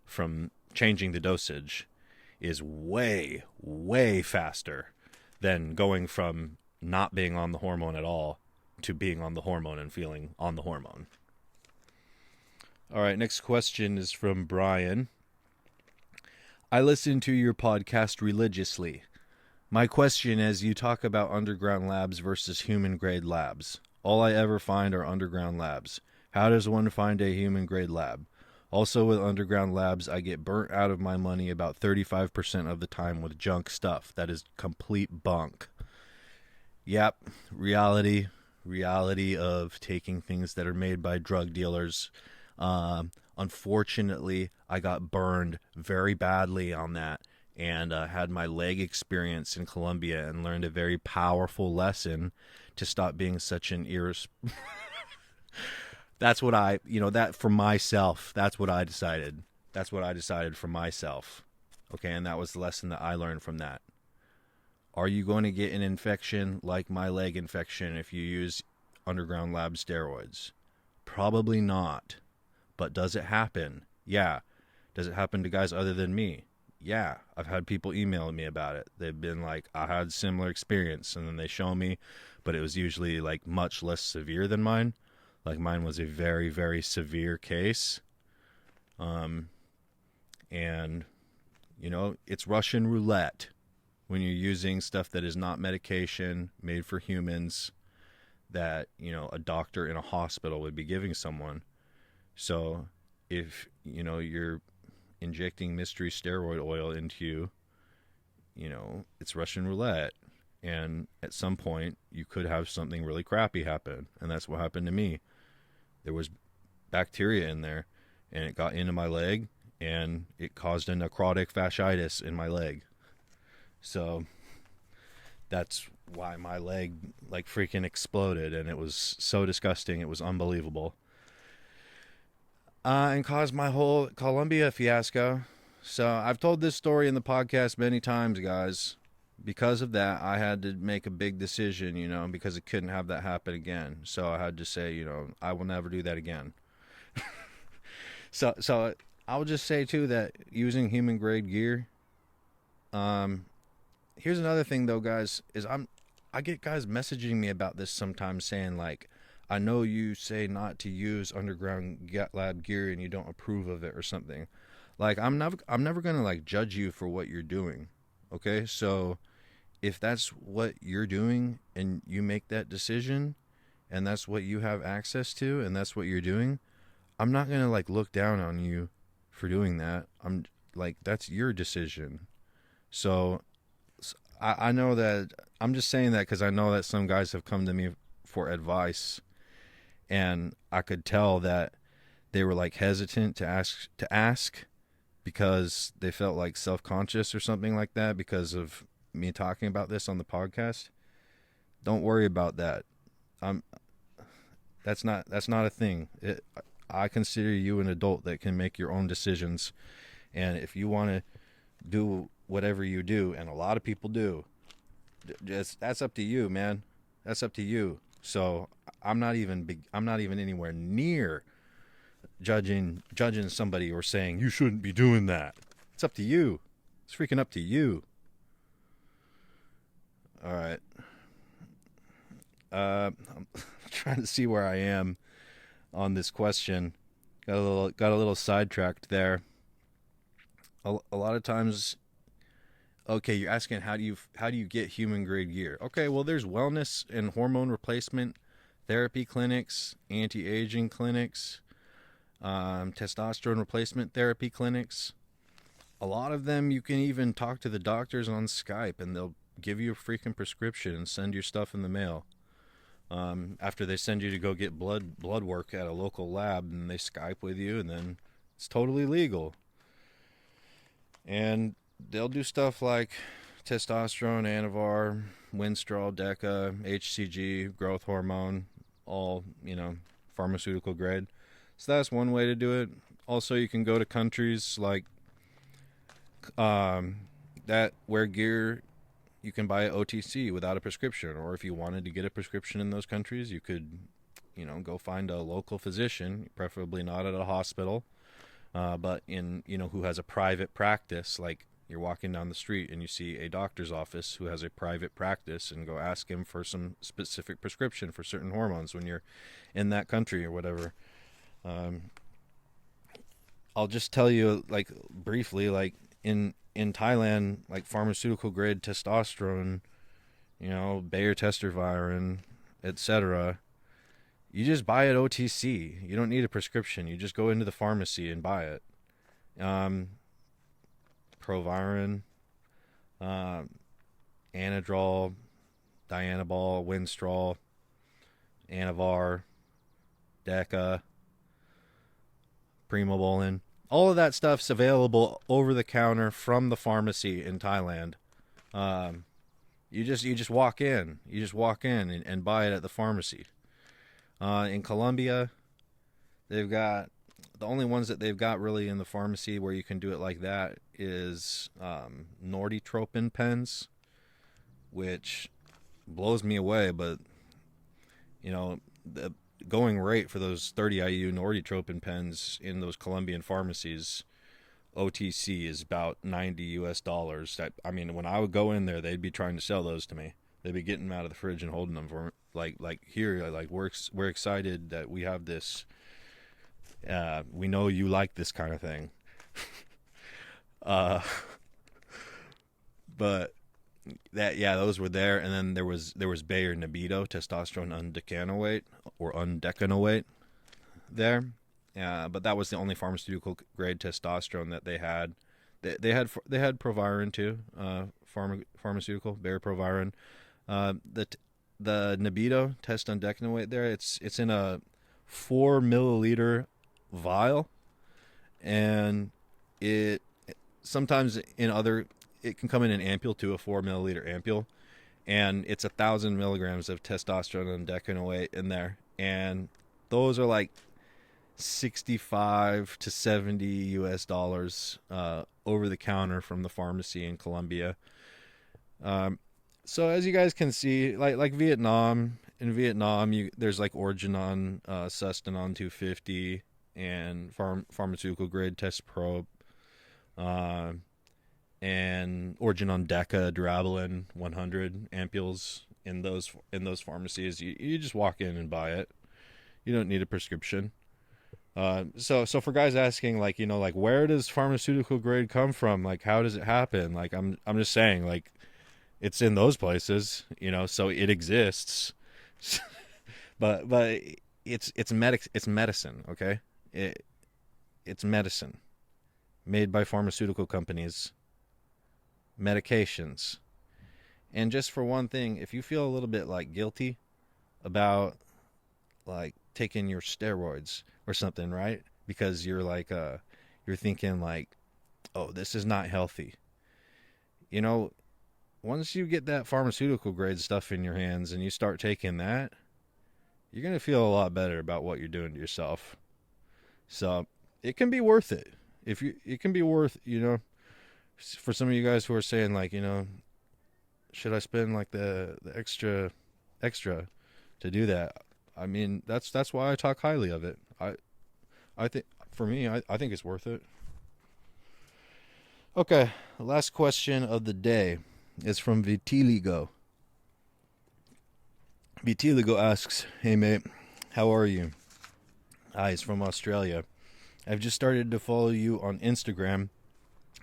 from changing the dosage is way, way faster than going from not being on the hormone at all to being on the hormone and feeling on the hormone. All right, next question is from Brian. I listen to your podcast religiously. My question is, you talk about underground labs versus human-grade labs. All I ever find are underground labs. How does one find a human-grade lab? Also, with underground labs, I get burnt out of my money about 35% of the time with junk stuff. That is complete bunk. Yep, reality of taking things that are made by drug dealers. Unfortunately, I got burned very badly on that, and had my leg experience in Colombia and learned a very powerful lesson to stop being such an That's what that for myself, that's what I decided. That's what I decided for myself. Okay, and that was the lesson that I learned from that. Are you going to get an infection like my leg infection if you use underground lab steroids? Probably not. But does it happen? Yeah. Does it happen to guys other than me? Yeah. I've had people emailing me about it. They've been like, I had similar experience, and then they show me, but it was usually like much less severe than mine. Like mine was a very, very severe case. And, it's Russian roulette when you're using stuff that is not medication made for humans that, you know, a doctor in a hospital would be giving someone. So if, you know, you're injecting mystery steroid oil into you, you know, it's Russian roulette. And at some point, you could have something really crappy happen. And that's what happened to me. There was bacteria in there, and it got into my leg, and it caused a necrotic fasciitis in my leg. So that's why my leg like freaking exploded, and it was so disgusting. It was unbelievable. And caused my whole Colombia fiasco. So I've told this story in the podcast many times, guys. Because of that, I had to make a big decision, you know, because it couldn't have that happen again. So I had to say, you know, I will never do that again. So I'll just say too that using human grade gear. Here's another thing though, guys, is I get guys messaging me about this sometimes, saying like, I know you say not to use underground lab gear and you don't approve of it or something. Like I'm never gonna like judge you for what you're doing. Okay, so if that's what you're doing and you make that decision and that's what you have access to and that's what you're doing, I'm not going to like look down on you for doing that. I'm like, that's your decision. So I know that, I'm just saying that because I know that some guys have come to me for advice, and I could tell that they were like hesitant to ask because they felt like self-conscious or something like that because of me talking about this on the podcast. Don't worry about that. That's not a thing. I consider you an adult that can make your own decisions, and if you want to do whatever you do, and a lot of people do, that's up to you, man. That's up to you. So I'm not even anywhere near judging somebody or saying you shouldn't be doing that. It's up to you. It's freaking up to you. All right. I'm trying to see where I am on this question. Got a little sidetracked there. A lot of times, okay, you're asking how do you get human grade gear? Okay, well there's wellness and hormone replacement therapy clinics, anti-aging clinics, testosterone replacement therapy clinics. A lot of them you can even talk to the doctors on Skype and they'll give you a freaking prescription and send your stuff in the mail. After they send you to go get blood work at a local lab, and they Skype with you, and then it's totally legal. And they'll do stuff like testosterone, Anavar, Winstrol, Deca, HCG, growth hormone, all, you know, pharmaceutical grade. So that's one way to do it. Also, you can go to countries like that where gear you can buy OTC without a prescription, or if you wanted to get a prescription in those countries, you could, you know, go find a local physician, preferably not at a hospital, but in, you know, who has a private practice. Like you're walking down the street and you see a doctor's office who has a private practice, and go ask him for some specific prescription for certain hormones when you're in that country or whatever. I'll just tell you, like, briefly, like in Thailand, like pharmaceutical grade testosterone, you know, Bayer Testosterone, etc. You just buy it OTC. You don't need a prescription. You just go into the pharmacy and buy it. Prohormones, Anadrol, Dianabol, Winstrol, Anavar, Deca, Primobolan. All of that stuff's available over the counter from the pharmacy in Thailand. You just walk in. You just walk in and buy it at the pharmacy. In Colombia, they've got, the only ones that they've got really in the pharmacy where you can do it like that is Norditropin pens, which blows me away. But, you know, the going rate for those 30 IU Norditropin pens in those Colombian pharmacies, OTC, is about $90. That, I mean, when I would go in there, they'd be trying to sell those to me. They'd be getting them out of the fridge and holding them for like here, like we're excited that we have this. We know you like this kind of thing. But those were there, and then there was Bayer Nebido, testosterone undecanoate or undecanoate there. But that was the only pharmaceutical grade testosterone that they had. They had Proviron too, pharmaceutical Bayer Proviron. The Nebido test undecanoate there. It's in a 4 milliliter vial, and it sometimes it can come in an ampule too, a 4 milliliter ampule, and it's 1,000 milligrams of testosterone undecanoate in there, and those are like $65 to $70 over the counter from the pharmacy in Colombia. So as you guys can see, like Vietnam, there's like Organon, Sustanon 250, and pharmaceutical grade test probe, and Organon Deca, Durabolin 100 ampules in those pharmacies. You just walk in and buy it. You don't need a prescription. So for guys asking, like, like, where does pharmaceutical grade come from? Like, how does it happen? Like, I'm just saying, like, it's in those places, so it exists. but it's medicine, okay? It's medicine made by pharmaceutical companies, medications. And just for one thing, if you feel a little bit like guilty about like taking your steroids or something, right? Because you're like you're thinking like, oh, this is not healthy. Once you get that pharmaceutical grade stuff in your hands and you start taking that, you're going to feel a lot better about what you're doing to yourself. So it can be worth it. It can be worth, for some of you guys who are saying like, should I spend like the extra to do that? I mean, that's why I talk highly of it. I think for me, I think it's worth it. Okay, the last question of the day is from Vitiligo. Vitiligo asks, "Hey mate, how are you?" He's from Australia. I've just started to follow you on Instagram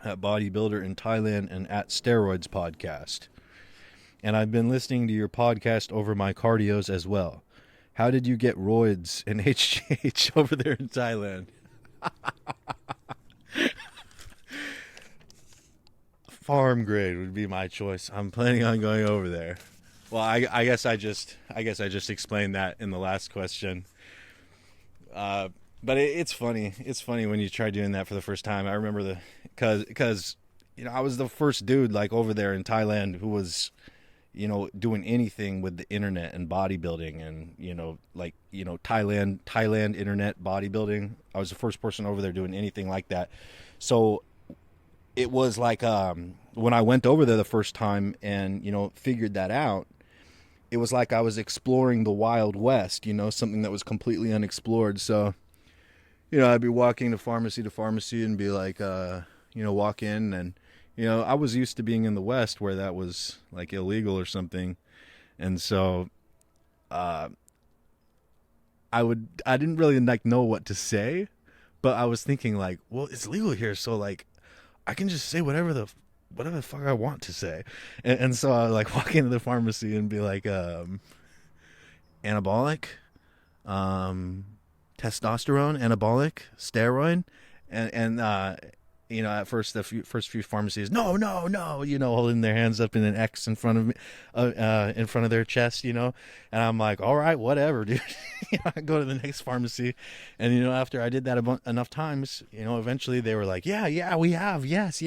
at Bodybuilder in Thailand and at Steroids podcast. And I've been listening to your podcast over my cardios as well. How did you get ROIDS and HGH over there in Thailand? Farm grade would be my choice. I'm planning on going over there. Well, I guess I just explained that in the last question. But it's funny. It's funny when you try doing that for the first time. I remember because I was the first dude like over there in Thailand who was doing anything with the internet and bodybuilding and Thailand internet bodybuilding. I was the first person over there doing anything like that. So it was like when I went over there the first time and figured that out, it was like I was exploring the Wild West, something that was completely unexplored. So I'd be walking to pharmacy and be like walk in, and I was used to being in the West where that was like illegal or something. And so I didn't really like know what to say, but I was thinking like, well, it's legal here, so like I can just say whatever the fuck I want to say. And so I like walk into the pharmacy and be like, anabolic, testosterone, anabolic, steroid, and at first the first few pharmacies, no, holding their hands up in an X in front of me, in front of their chest, and I'm like, all right, whatever, dude. I go to the next pharmacy, and after I did that enough times, eventually they were like, yeah, we have, yes,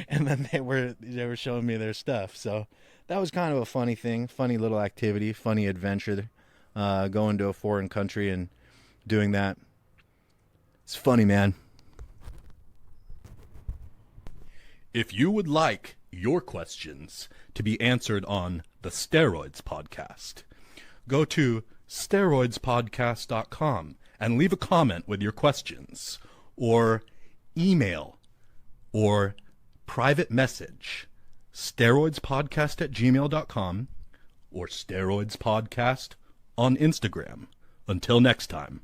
and then they were showing me their stuff. So that was kind of a funny thing, funny little activity, funny adventure, going to a foreign country and doing that. It's funny, man. If you would like your questions to be answered on the Steroids podcast, go to steroidspodcast.com and leave a comment with your questions, or email or private message steroidspodcast@gmail.com or steroidspodcast on Instagram. Until next time.